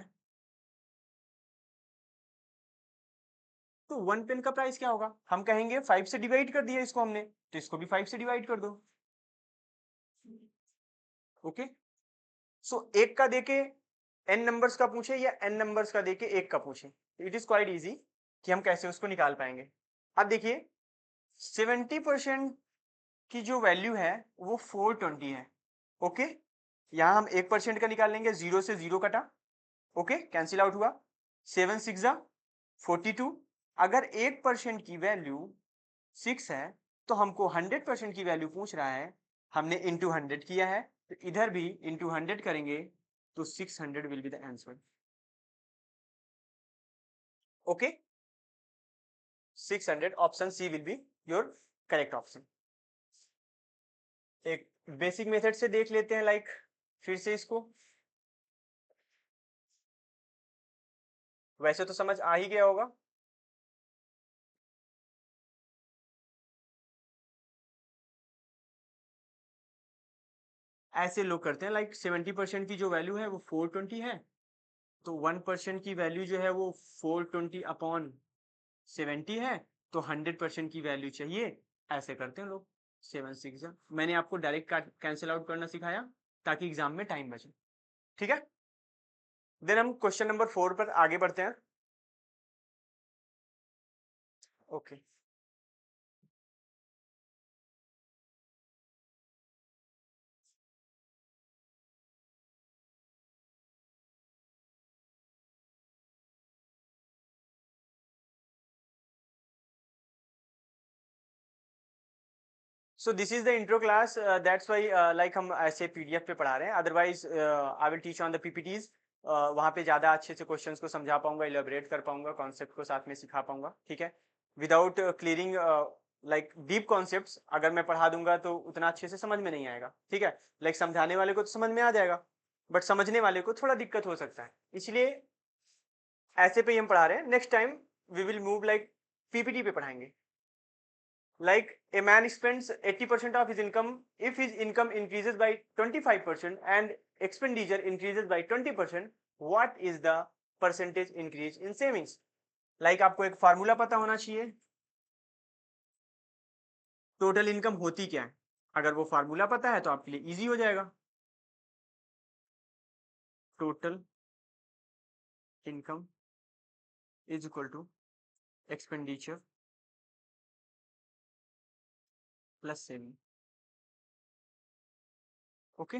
तो 1 पेन का प्राइस क्या होगा, हम कहेंगे 5 से डिवाइड कर दिया इसको हमने, तो इसको भी 5 से डिवाइड कर दो, ओके। सो एक का देके n नंबर्स का पूछे या n नंबर्स का देके एक का पूछे, इट इज क्वाइट इजी कि हम कैसे उसको निकाल पाएंगे। अब देखिए 70% की जो वैल्यू है वो 420 है, ओके। यहां हम 1% का निकाल लेंगे, 0 से 0 कटा, ओके, कैंसिल आउट हुआ, 7 6 जा 42। अगर 1% की वैल्यू 6 है तो हमको 100% की वैल्यू पूछ रहा है, हमने इंटू 100 किया है, तो इधर भी इंटू 100 करेंगे, तो 600 will be the answer, okay. 600, option C will be your correct option. एक बेसिक मेथड से देख लेते हैं, लाइक फिर से इसको, वैसे तो समझ आ ही गया होगा। ऐसे लोग करते हैं लाइक 70% की जो वैल्यू है वो 420 है, तो 1% की वैल्यू जो है वो 420 अपॉन 70 है, तो 100% की वैल्यू चाहिए। ऐसे करते हैं लोग। 7 6 मैंने आपको डायरेक्ट कैंसिल आउट करना सिखाया ताकि एग्जाम में टाइम बचे। ठीक है, देन हम क्वेश्चन नंबर 4 पर आगे बढ़ते हैं। Okay, so this is the intro class, that's why like हम ऐसे पीडीएफ पे पढ़ा रहे हैं, otherwise I will teach on the PPTs. वहाँ पे ज़्यादा अच्छे से क्वेश्चंस को समझा पाऊंगा, इलेबोरेट कर पाऊंगा, कॉन्सेप्ट को साथ में सिखा पाऊंगा। ठीक है, without clearing like deep concepts अगर मैं पढ़ा दूंगा तो उतना अच्छे से समझ में नहीं आएगा। ठीक है, लाइक समझाने वाले को तो समझ में आ जाएगा, बट समझने वाले को थोड़ा दिक्कत हो सकता है, इसलिए ऐसे पे ही हम पढ़ा रहे हैं। Next time we will move like PPT पे पढ़ाएंगे। Like a man spends 80% of his income. If his income increases by 25% and expenditure increases by 20%, what is the percentage increase in savings? Like आपको एक फार्मूला पता होना चाहिए, टोटल इनकम होती क्या है। अगर वो फार्मूला पता है तो आपके लिए इजी हो जाएगा। Total income is equal to expenditure plus saving. Okay,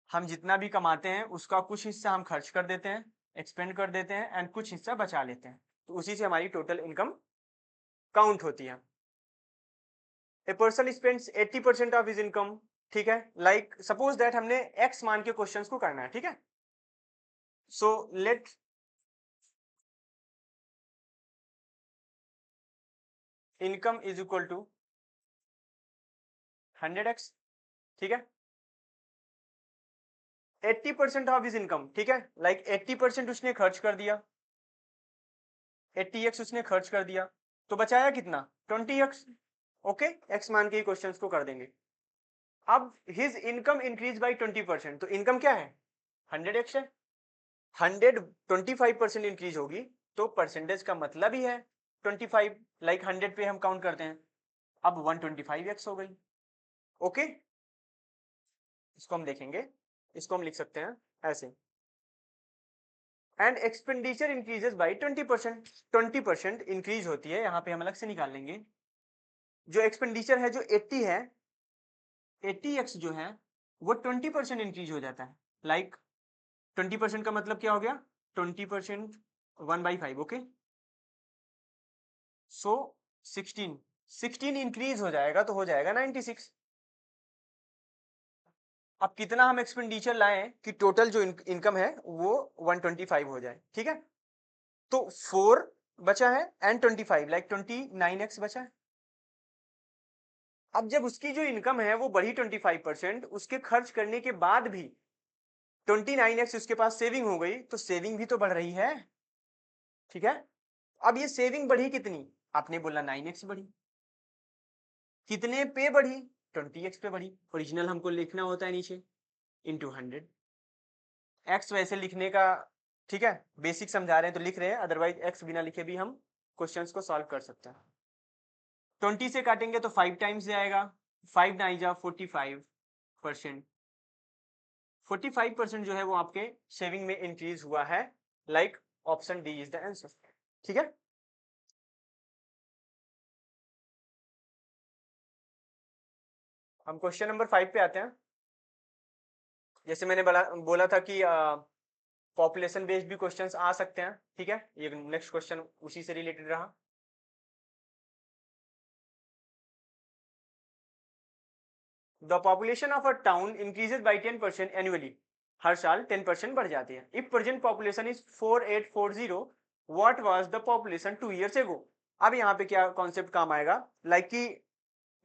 हम जितना भी कमाते हैं उसका कुछ हिस्सा हम खर्च कर देते हैं, एक्सपेंड कर देते हैं, एंड कुछ हिस्सा बचा लेते हैं, तो उसी से हमारी टोटल इनकम काउंट होती है। A person spends 80% of his income. ठीक है, लाइक सपोज दैट हमने एक्स मान के क्वेश्चंस को करना है। ठीक है, so let income is equal to 100x। ठीक है, 80% ऑफ हिज इनकम। ठीक है, लाइक 80% उसने खर्च कर दिया, 80x उसने खर्च कर दिया, तो बचाया कितना, 20x। ओके, एक्स मान के ही क्वेश्चंस को कर देंगे। अब हिज इनकम इंक्रीज बाई 20%, तो इनकम क्या है, 100x है। 125% इंक्रीज होगी, तो परसेंटेज का मतलब ही है 25, लाइक 100 पे हम काउंट करते हैं। अब 125x हो गई। ओके, इसको हम देखेंगे, इसको हम लिख सकते हैं ऐसे, and expenditure increases by 20%। 20% increase होती है, यहाँ पे हम अलग से निकाल लेंगे। जो एक्सपेंडिचर है जो 80 है, 80x जो है वो 20% इंक्रीज हो जाता है। लाइक 20% का मतलब क्या हो गया, 20% 1/5। ओके, सो 16 इंक्रीज हो जाएगा तो हो जाएगा 96। अब कितना हम एक्सपेंडिचर लाएं कि टोटल जो इनकम है वो 125 हो जाए। ठीक है, तो 4 बचा है एंड 25, लाइक 29x बचा है। अब जब उसकी जो इनकम है वो बढ़ी 25%, उसके खर्च करने के बाद भी 29x उसके पास सेविंग हो गई, तो सेविंग भी तो बढ़ रही है। ठीक है, अब ये सेविंग बढ़ी कितनी, आपने बोला 9x बढ़ी, कितने पे बढ़ी, 20x पे बढ़ी। ओरिजिनल हमको लिखना होता है नीचे इंटू 100। एक्स वैसे लिखने का, ठीक है, बेसिक समझा रहे हैं तो लिख रहे हैं, अदरवाइज एक्स बिना लिखे भी हम क्वेश्चंस को सॉल्व कर सकते हैं। 20 से काटेंगे तो 5 टाइम्स जाएगा, 5 9 जा 45%। 45% जो है वो आपके सेविंग में इंक्रीज हुआ है, like option D is the answer. ठीक है, हम क्वेश्चन नंबर 5 पे आते हैं। जैसे मैंने बोला था कि पॉपुलेशन बेस्ड भी क्वेश्चंस आ सकते हैं। ठीक है, ये नेक्स्ट क्वेश्चन उसी से रिलेटेड रहा। The population of a town increases by 10% annually. हर साल 10% बढ़ जाती है। If present population is 4840, what was the population 2 years ago। अब यहाँ पे क्या कॉन्सेप्ट काम आएगा, लाइक कि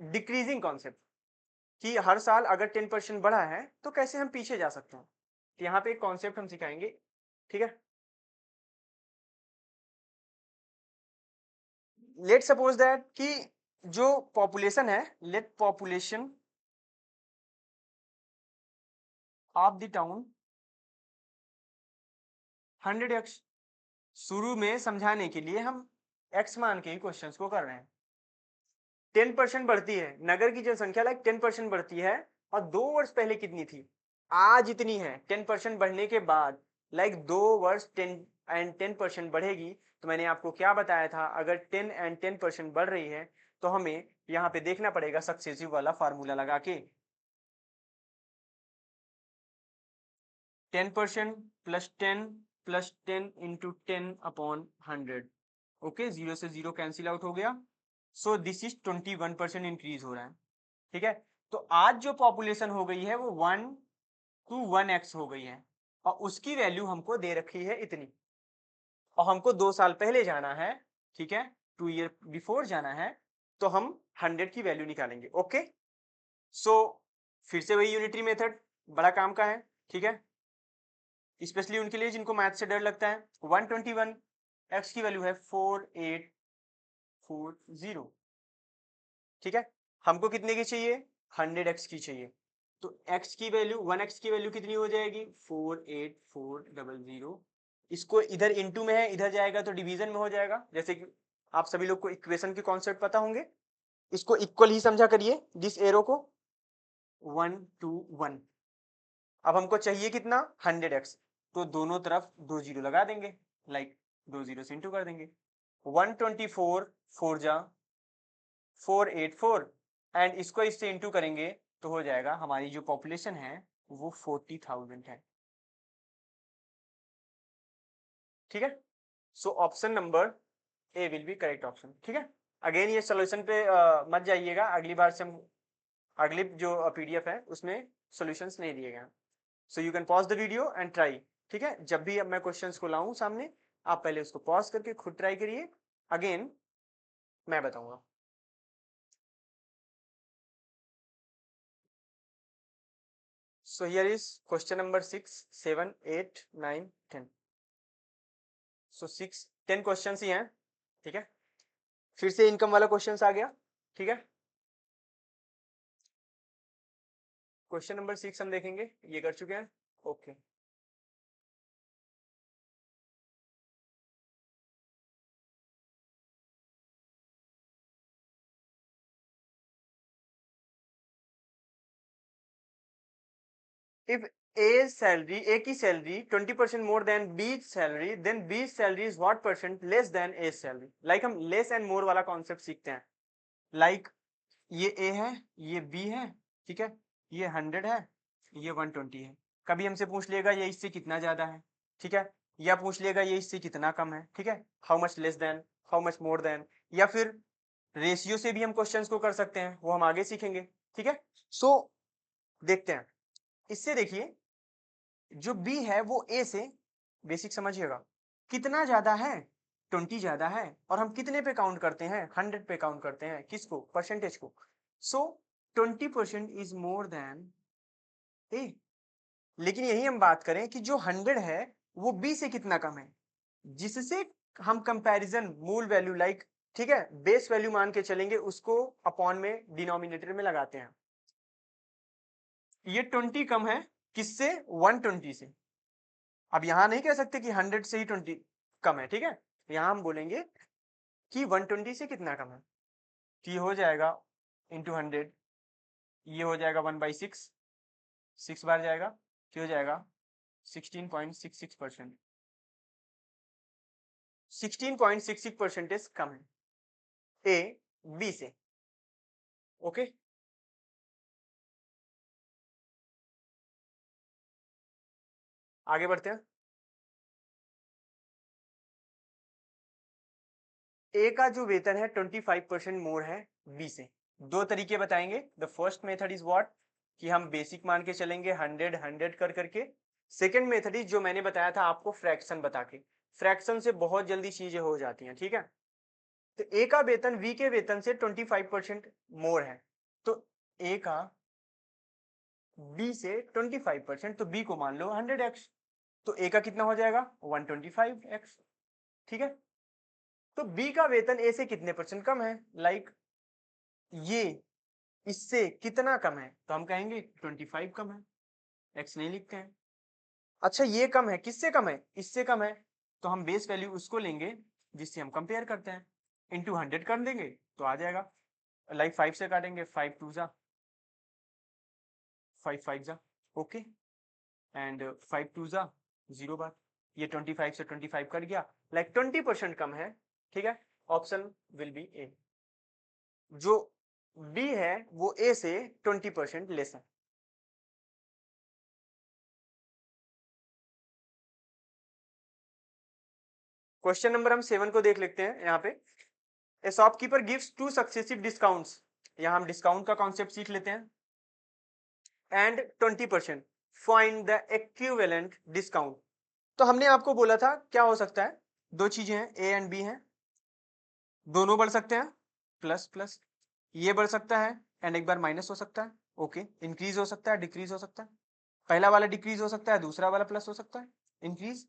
डिक्रीजिंग कॉन्सेप्ट, कि हर साल अगर 10% बढ़ा है तो कैसे हम पीछे जा सकते हैं। तो यहाँ पे एक कॉन्सेप्ट हम सिखाएंगे। ठीक है, लेट सपोज दैट कि जो पॉपुलेशन है, let population of the town 100x। शुरू में समझाने के लिए हम x मान के ही क्वेश्चंस को कर रहे हैं। 10% बढ़ती है, नगर की जनसंख्या लाइक 10% बढ़ती है, और 2 वर्ष पहले कितनी थी, आज इतनी है। 10% बढ़ने के बाद लाइक 2 वर्ष 10% बढ़ेगी। तो मैंने आपको क्या बताया था, अगर 10 एंड 10% बढ़ रही है तो हमें यहाँ पे देखना पड़ेगा सक्सेसिव वाला फार्मूला लगा के, 10% प्लस 10 प्लस 10 इंटू 10/100। ओके, 0 से 0 कैंसिल आउट हो गया। सो दिस इज 21% इंक्रीज हो रहा है। ठीक है, तो आज जो पॉपुलेशन हो गई है वो 1:1x हो गई है, और उसकी वैल्यू हमको दे रखी है इतनी, और हमको 2 साल पहले जाना है। ठीक है, 2 ईयर बिफोर जाना है, तो हम 100 की वैल्यू निकालेंगे। ओके, सो फिर से वही यूनिटरी मेथड बड़ा काम का है। ठीक है, स्पेशली उनके लिए जिनको मैथ से डर लगता है। 121 x की वैल्यू है 4840। ठीक है, हमको कितने की चाहिए, 100x की चाहिए। तो x की वैल्यू 1x की वैल्यू कितनी हो जाएगी, 48400। इसको इधर इनटू में है, इधर जाएगा तो डिवीजन में हो जाएगा। जैसे कि आप सभी लोग को इक्वेशन के कॉन्सेप्ट पता होंगे, इसको इक्वल ही समझा करिए, दिस एरो को 1 to 1। अब हमको चाहिए कितना, 100x, तो दोनों तरफ 2 जीरो लगा देंगे, लाइक 2 जीरो से इंटू कर देंगे। 124 4 जा 484, एंड इसको इससे इंटू करेंगे तो हो जाएगा, हमारी जो पॉपुलेशन है वो 40,000 है। ठीक है, so option number A will be correct option. ठीक है, अगेन ये सोल्यूशन पे मत जाइएगा, अगली बार से हम अगली जो पीडीएफ है उसमें सॉल्यूशंस नहीं दिए गए हैं। So you can pause the video and try. ठीक है, जब भी अब मैं क्वेश्चंस को लाऊं सामने, आप पहले उसको पॉज करके खुद ट्राई करिए, अगेन मैं बताऊंगा। So here is question number 6, 7, 8, 9, 10. So 6 10 question ही हैं। ठीक है, फिर से इनकम वाला क्वेश्चन आ गया। ठीक है, क्वेश्चन नंबर 6 हम देखेंगे, ये कर चुके हैं। ओके, इफ ए की salary 20% more than B salary, then B salary is what percent less than A salary. Like हम लेस एंड मोर वाला कॉन्सेप्ट सीखते हैं। लाइक ये ए है, ये बी है। ठीक है, ये 100 है, ये 120 है। कभी हमसे पूछ लेगा ये इससे कितना ज्यादा है। ठीक है, या पूछ लेगा ये इससे कितना कम है। ठीक है, how much less than, how much more than, या फिर रेशियो से भी हम क्वेश्चंस को कर सकते हैं, वो हम आगे सीखेंगे। ठीक है, सो देखते हैं। इससे देखिए, जो बी है वो ए से, बेसिक समझिएगा, कितना ज्यादा है, 20 ज्यादा है, और हम कितने पे काउंट करते हैं, 100 पे काउंट करते हैं, किसको, परसेंटेज को। सो 20% इज मोर देन ए। लेकिन यही हम बात करें कि जो 100 है वो बी से कितना कम है, जिससे हम कंपैरिजन मूल वैल्यू लाइक, ठीक है, बेस वैल्यू मान के चलेंगे, उसको अपॉन में डिनोमिनेटर में लगाते हैं। ये 20 कम है किससे, 120 से। अब यहां नहीं कह सकते कि 100 से ही 20 कम है। ठीक है, यहां हम बोलेंगे कि 120 से कितना कम है, तो ये हो जाएगा इंटू 100, ये हो जाएगा 1/6, 6 बार जाएगा, तो हो जाएगा 16.66%। 16.66% कम है ए बी से। ओके, आगे बढ़ते हैं। ए का जो वेतन है 25% मोर है बी से। दो तरीके बताएंगे। The first method is what, कि हम बेसिक मान के चलेंगे 100 100 कर करके। सेकंड मेथड इज जो मैंने बताया था आपको, फ्रैक्शन बता के। फ्रैक्शन से बहुत जल्दी चीजें हो जाती हैं। ठीक है, तो ए का वेतन बी के वेतन से 25% मोर है, तो ए का बी से 25%, तो बी को मान लो 100x, तो ए का कितना हो जाएगा 125x। ठीक है, तो बी का वेतन ए से कितने परसेंट कम है, लाइक ये इससे कितना कम है, तो हम कहेंगे 25 कम है, एक्स नहीं लिखते हैं। अच्छा ये कम है, किससे कम है, इससे कम है, तो हम बेस वैल्यू उसको लेंगे जिससे हम कंपेयर करते हैं, इंटू 100 कर देंगे तो आ जाएगा, लाइक 5 से काटेंगे, 5 2 जा 5 5 जा, ओके, एंड 5 2 जा 0 बार, ये 25 से 25 कट गया, लाइक 20% कम है, ठीक है, ऑप्शन विल बी ए। जो बी है वो ए से 20% लेस है। क्वेश्चन नंबर हम 7 को देख लेते हैं। यहाँ पे ए शॉपकीपर गिव्स 2 सक्सेसिव डिस्काउंट्स, यहाँ हम डिस्काउंट का कॉन्सेप्ट सीख लेते हैं, and 20%, find the equivalent discount. तो हमने आपको बोला था क्या हो सकता है, दो चीजें हैं, ए एंड बी हैं, दोनों बढ़ सकते हैं, प्लस प्लस, ये बढ़ सकता है एंड एक बार माइनस हो सकता है, ओके, इंक्रीज हो सकता है, डिक्रीज हो सकता है, पहला वाला डिक्रीज हो सकता है, दूसरा वाला प्लस हो सकता है, इंक्रीज,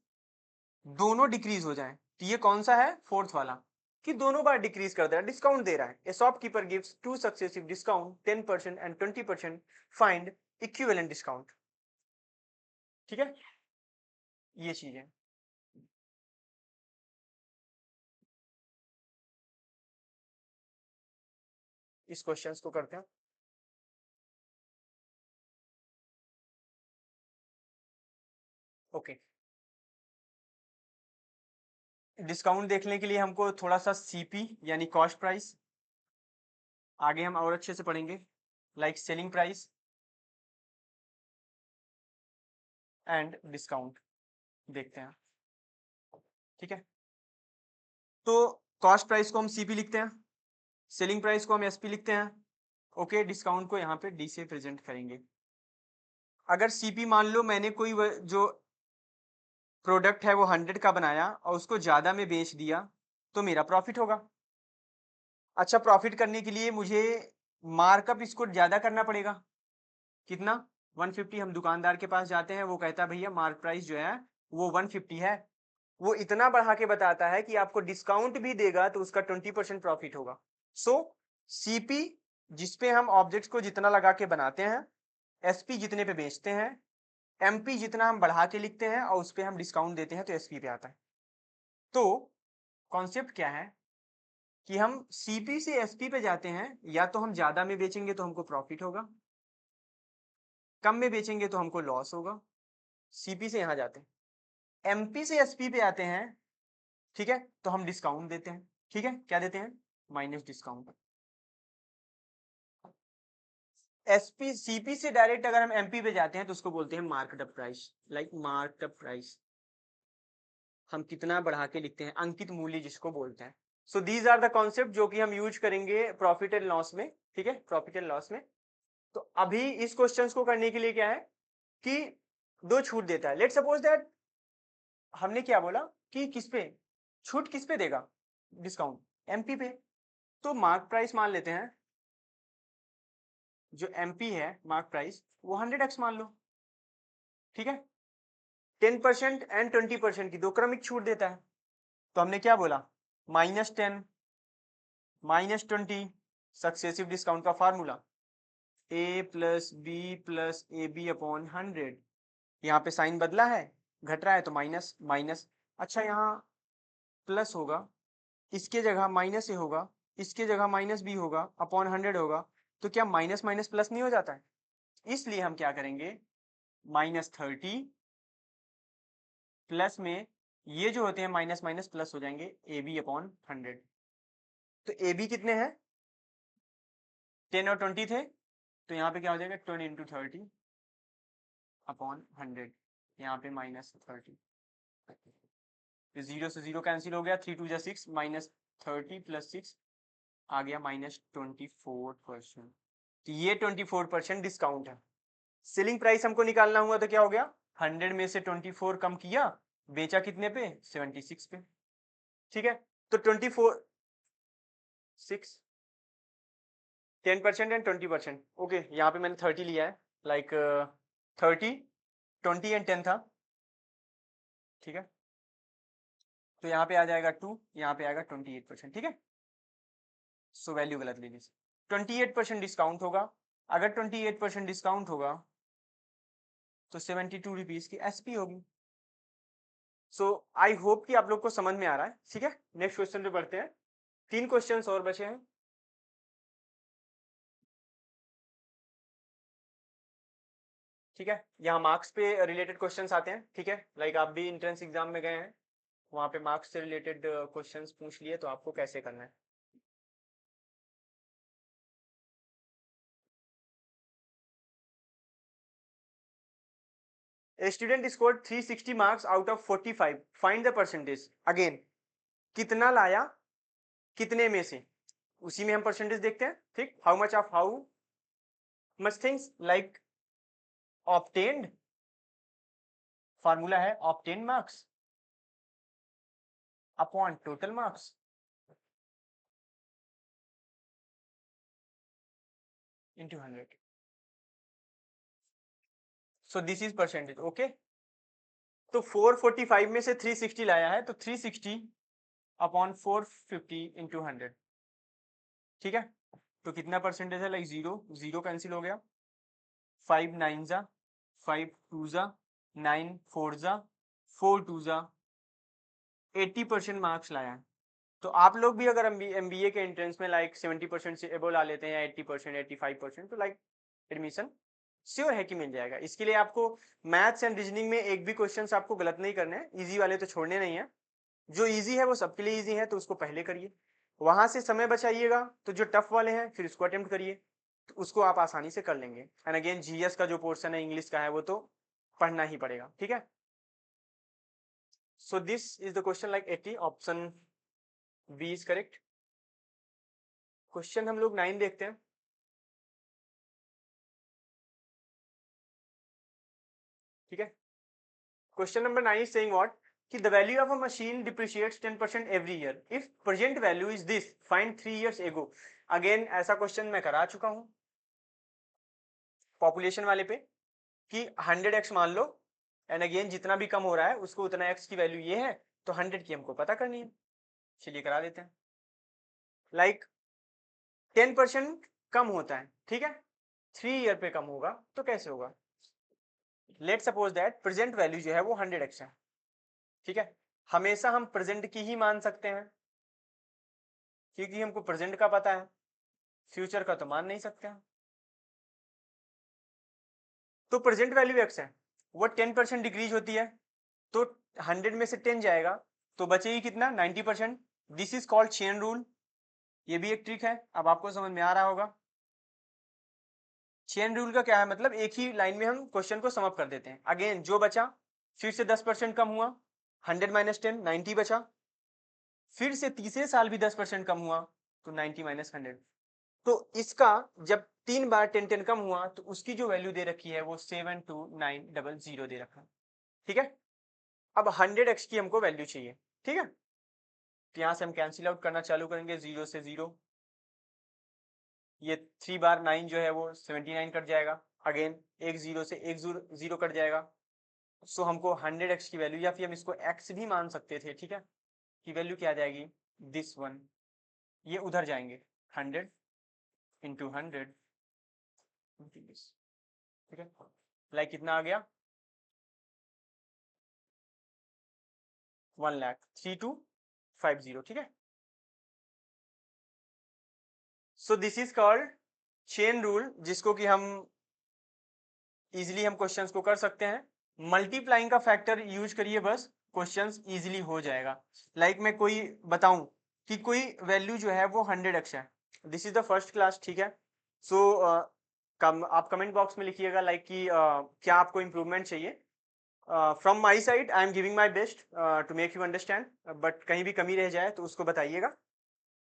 दोनों डिक्रीज हो जाए, तो ये कौन सा है, फोर्थ वाला, कि दोनों बार डिक्रीज कर दे रहा है, डिस्काउंट दे रहा है। ए shopkeeper gives 2 successive discount 10% and 20%, find equivalent discount, ठीक है, ये चीज है। इस क्वेश्चंस को करते हैं। ओके, डिस्काउंट देखने के लिए हमको थोड़ा सा सीपी यानी कॉस्ट प्राइस, आगे हम और अच्छे से पढ़ेंगे, like selling price and discount देखते हैं, ठीक है। तो कॉस्ट प्राइस को हम सीपी लिखते हैं, सेलिंग प्राइस को हम एसपी लिखते हैं, ओके, डिस्काउंट को यहाँ पे डी से प्रेजेंट करेंगे। अगर सीपी मान लो मैंने कोई जो प्रोडक्ट है वो 100 का बनाया और उसको ज्यादा में बेच दिया, तो मेरा प्रॉफिट होगा। अच्छा, प्रॉफिट करने के लिए मुझे मार्कअप इसको ज्यादा करना पड़ेगा, कितना, 150। हम दुकानदार के पास जाते हैं, वो कहता है भैया मार्क प्राइस जो है वो 150 है, वो इतना बढ़ा के बताता है कि आपको डिस्काउंट भी देगा तो उसका 20% प्रॉफिट होगा। सो सीपी जिसपे हम ऑब्जेक्ट्स को जितना लगा के बनाते हैं, एसपी जितने पे बेचते हैं, एमपी जितना हम बढ़ा के लिखते हैं और उस पे हम डिस्काउंट देते हैं तो एसपी पे आता है। तो कॉन्सेप्ट क्या है कि हम सीपी से एसपी पे जाते हैं, या तो हम ज्यादा में बेचेंगे तो हमको प्रॉफिट होगा, कम में बेचेंगे तो हमको लॉस होगा, सीपी से यहां जाते हैं। एमपी से एसपी पे आते हैं, ठीक है, तो हम डिस्काउंट देते हैं, ठीक है, क्या देते हैं, माइनस डिस्काउंट। एसपी सीपी से डायरेक्ट अगर हम एमपी पे जाते हैं तो उसको बोलते हैं marked up price, like marked up price, हम कितना बढ़ा के लिखते हैं, अंकित मूल्य जिसको बोलते हैं। So these are the concept जो कि हम यूज करेंगे प्रॉफिट एंड लॉस में, ठीक है, प्रॉफिट एंड लॉस में। तो अभी इस क्वेश्चंस को करने के लिए क्या है कि दो छूट देता है। लेट सपोज दैट हमने क्या बोला कि किस पे छूट, किस पे देगा डिस्काउंट, एमपी पे, तो मार्क प्राइस मान लेते हैं, जो एमपी है मार्क प्राइस वो 100x मान लो, ठीक है, 10% एंड 20% की दो क्रमिक छूट देता है। तो हमने क्या बोला, -10 -20 सक्सेसिव डिस्काउंट का formula a plus B plus A B upon 100, यहाँ पे साइन बदला है, घट रहा है तो माइनस माइनस, अच्छा यहाँ प्लस होगा, इसके जगह माइनस ए होगा, इसके जगह माइनस बी होगा, अपॉन 100 होगा, तो क्या माइनस माइनस प्लस नहीं हो जाता है, इसलिए हम क्या करेंगे, -30 प्लस में ये जो होते हैं माइनस माइनस प्लस हो जाएंगे, ए बी अपॉन 100। तो ए बी कितने हैं, 10 और 20 थे, तो यहाँ पे क्या हो जाएगा 20 इंटू 30 अपॉन 100, यहाँ पे -30, तो 0 से 0 कैंसिल हो गया, 3 2 जा 6, -30 प्लस 6 आ गया -24%। तो ये 24% डिस्काउंट है। सेलिंग प्राइस हमको निकालना हुआ तो क्या हो गया, 100 में से 24 कम किया, बेचा कितने पे, 76 पे, ठीक है, तो 24 6 10% एंड 20%, ओके, यहाँ पे मैंने 30 लिया है, लाइक 30 20 एंड 10 था, ठीक है, तो यहाँ पे आ जाएगा 2, यहाँ पे आएगा 28%, ठीक है। सो वैल्यू गलत ले ली, 28% डिस्काउंट होगा। अगर 28% डिस्काउंट होगा तो 72 रुपीज की एसपी होगी। सो आई होप कि आप लोग को समझ में आ रहा है, ठीक है। नेक्स्ट क्वेश्चन पे बढ़ते हैं, 3 क्वेश्चंस और बचे हैं। ठीक है, यहाँ मार्क्स पे रिलेटेड क्वेश्चंस आते हैं, ठीक है। लाइक आप भी एंट्रेंस एग्जाम में गए हैं, वहां पे मार्क्स से रिलेटेड क्वेश्चंस पूछ लिए, तो आपको कैसे करना है। A student scored 360 marks out of 45. Find the percentage. Again, कितना लाया कितने में से, उसी में हम परसेंटेज देखते हैं, ठीक। How much things like obtained, formula है obtain marks upon total marks into 100. So this is percentage, okay। तो 445 में से 360 लाया है, तो 360 अपॉन 450 into 100, ठीक है। तो कितना परसेंटेज है, लाइक 0 कैंसिल हो गया, 5 9 जा, 5 2 जा, 9 4 जा, 4 2 जा, 80% मार्क्स लाया है। तो आप लोग भी अगर एमबीए के एंट्रेंस में लाइक 70% से एबो ला लेते हैं, या 80% 85%, तो लाइक एडमिशन श्योर है कि मिल जाएगा। इसके लिए आपको मैथ्स एंड रीजनिंग में एक भी क्वेश्चन आपको गलत नहीं करने हैं, इजी वाले तो छोड़ने नहीं है। जो इजी है वो सबके लिए इजी है, तो उसको पहले करिए, वहां से समय बचाइएगा। तो जो टफ वाले हैं फिर उसको अटेम्प्ट करिए, तो उसको आप आसानी से कर लेंगे। एंड अगेन जीएस का जो पोर्शन है इंग्लिश का है, वो तो पढ़ना ही पड़ेगा, ठीक है। So this is the question like 80, option B is correct. Question हम लोग 9 देखते हैं, ठीक है। Question number 9 is saying what, कि the value of a machine depreciates 10% every year. If present value is this, find 3 years ago. Again ऐसा क्वेश्चन मैं करा चुका हूं पॉपुलेशन वाले पे, कि 100x मान लो, एंड अगेन जितना भी कम हो रहा है उसको उतना x की वैल्यू ये है, तो 100 की हमको पता करनी है। चलिए करा देते हैं। लाइक 10% कम होता है, ठीक है, 3 ईयर पे कम होगा, तो कैसे होगा। Let suppose that present value जो है वो 100x है, ठीक है। हमेशा हम प्रेजेंट की ही मान सकते हैं, क्योंकि हमको प्रेजेंट का पता है, फ्यूचर का तो मान नहीं सकते हैं। तो प्रेजेंट वैल्यू x है, वो 10% डिक्रीज होती है, तो 100 में से 10 जाएगा, तो बचेगी कितना, 90%। This is called chain rule. ये भी एक ट्रिक है, अब आपको समझ में आ रहा होगा। चेन रूल का क्या है मतलब, एक ही लाइन में हम क्वेश्चन को समअप कर देते हैं। अगेन जो बचा, फिर से 10% कम हुआ, 100 माइनस 10 90 बचा, फिर से तीसरे साल भी 10% कम हुआ, तो 90 माइनस 100। तो इसका जब 3 बार 10 कम हुआ, तो उसकी जो वैल्यू दे रखी है वो 72900 दे रखा है, ठीक है। अब 100x की हमको वैल्यू चाहिए, ठीक है। तो यहां से हम कैंसिल आउट करना चालू करेंगे, 0 से 0, ये 3 बार 9 जो है वो 79 कट जाएगा, अगेन एक 0 से एक 0 कट जाएगा। सो हमको 100x की वैल्यू, या फिर हम इसको x भी मान सकते थे, ठीक है, की वैल्यू क्या आ जाएगी, दिस वन। ये उधर जाएंगे, 100 इंटू 100, ठीक है। लाइक कितना आ गया, 1,3250, ठीक है। So this is called chain rule, जिसको कि हम इजिली हम क्वेश्चंस को कर सकते हैं। मल्टीप्लाइंग का फैक्टर यूज करिए, बस क्वेश्चंस इजिली हो जाएगा। लाइक मैं कोई बताऊं कि कोई वैल्यू जो है वो 100x है, this is the first class, ठीक है। सो आप कमेंट बॉक्स में लिखिएगा लाइक कि क्या आपको इंप्रूवमेंट चाहिए। From my side I am giving my best to make you understand, but कहीं भी कमी रह जाए तो उसको बताइएगा।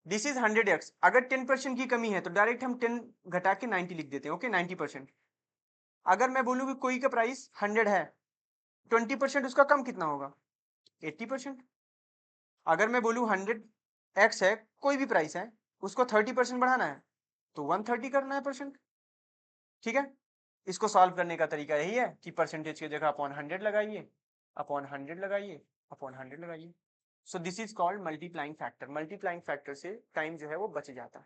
दिस इज 100x, अगर 10% की कमी है तो डायरेक्ट हम 10 घटा के 90 लिख देते हैं, ओके 90%। अगर मैं बोलूँ कि कोई का प्राइस 100 है, 20% उसका कम कितना होगा, 80%। अगर मैं बोलूँ 100x है, कोई भी प्राइस है, उसको 30% बढ़ाना है, तो 130 करना है परसेंट, ठीक है। इसको सॉल्व करने का तरीका यही है कि परसेंटेज की जगह अपॉन 100 लगाइए, अपॉन 100 लगाइए, अपॉन 100 लगाइए। सो this is called multiplying factor. Multiplying factor से टाइम जो है वो बच जाता है।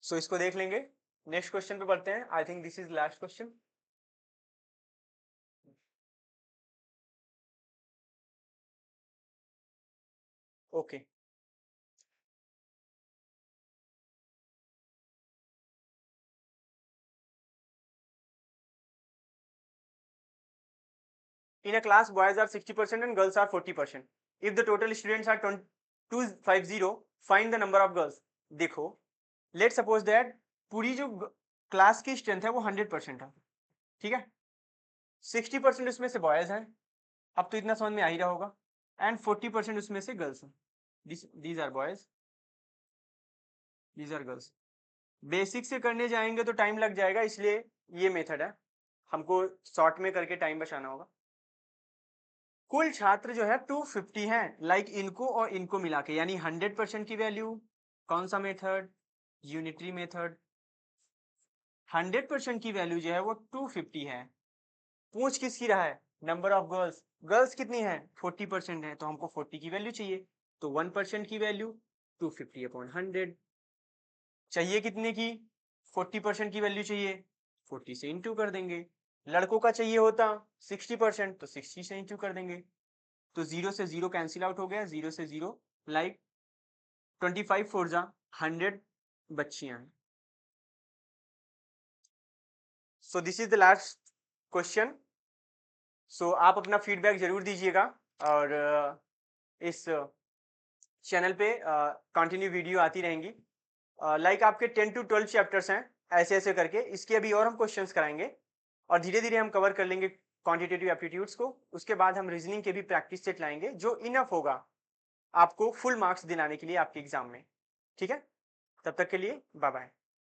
सो इसको देख लेंगे। नेक्स्ट क्वेश्चन पे बढ़ते हैं। I think this is last question. Okay, in a class boys are 60% and girls are 40%. if the total students are 250, find the number of girls. देखो, let's suppose that पूरी जो क्लास की स्ट्रेंथ है वो 100% है, ठीक है। 60% उसमें से बॉयज हैं, अब तो इतना समझ में आ ही रहा होगा, एंड 40% उसमें से गर्ल्स हैं। These are boys, these are girls. Basic से करने जाएंगे तो टाइम लग जाएगा, इसलिए ये मेथड है, हमको शॉर्ट में करके टाइम बचाना होगा। कुल छात्र जो है 250 हैं, लाइक इनको और इनको मिला के, यानी 100% की वैल्यू। कौन सा मेथड? Unitary method. 100% की वैल्यू जो है वो 250 है। पूछ किसकी रहा है? Number of girls. गर्ल्स कितनी है? 40% है, तो हमको 40 की वैल्यू चाहिए, तो 1% की वैल्यू 250 अपॉन 100। चाहिए कितने की? 40% की वैल्यू चाहिए, 40 से इंटू कर देंगे। लड़कों का चाहिए होता 60%, तो 60 से इंटू कर देंगे। तो 0 से 0 कैंसिल आउट हो गया, 0 से 0, लाइक 25 फोर जा 100 बच्चियां। So this is the last question. So आप अपना फीडबैक जरूर दीजिएगा, और इस चैनल पे कंटिन्यू वीडियो आती रहेंगी। लाइक आपके 10 to 12 चैप्टर्स हैं ऐसे ऐसे करके, इसके अभी और हम क्वेश्चंस कराएंगे, और धीरे धीरे हम कवर कर लेंगे क्वांटिटेटिव एप्टीट्यूड्स को। उसके बाद हम रीजनिंग के भी प्रैक्टिस सेट लाएंगे, जो इनफ होगा आपको फुल मार्क्स दिलाने के लिए आपके एग्जाम में। ठीक है, तब तक के लिए बाय बाय।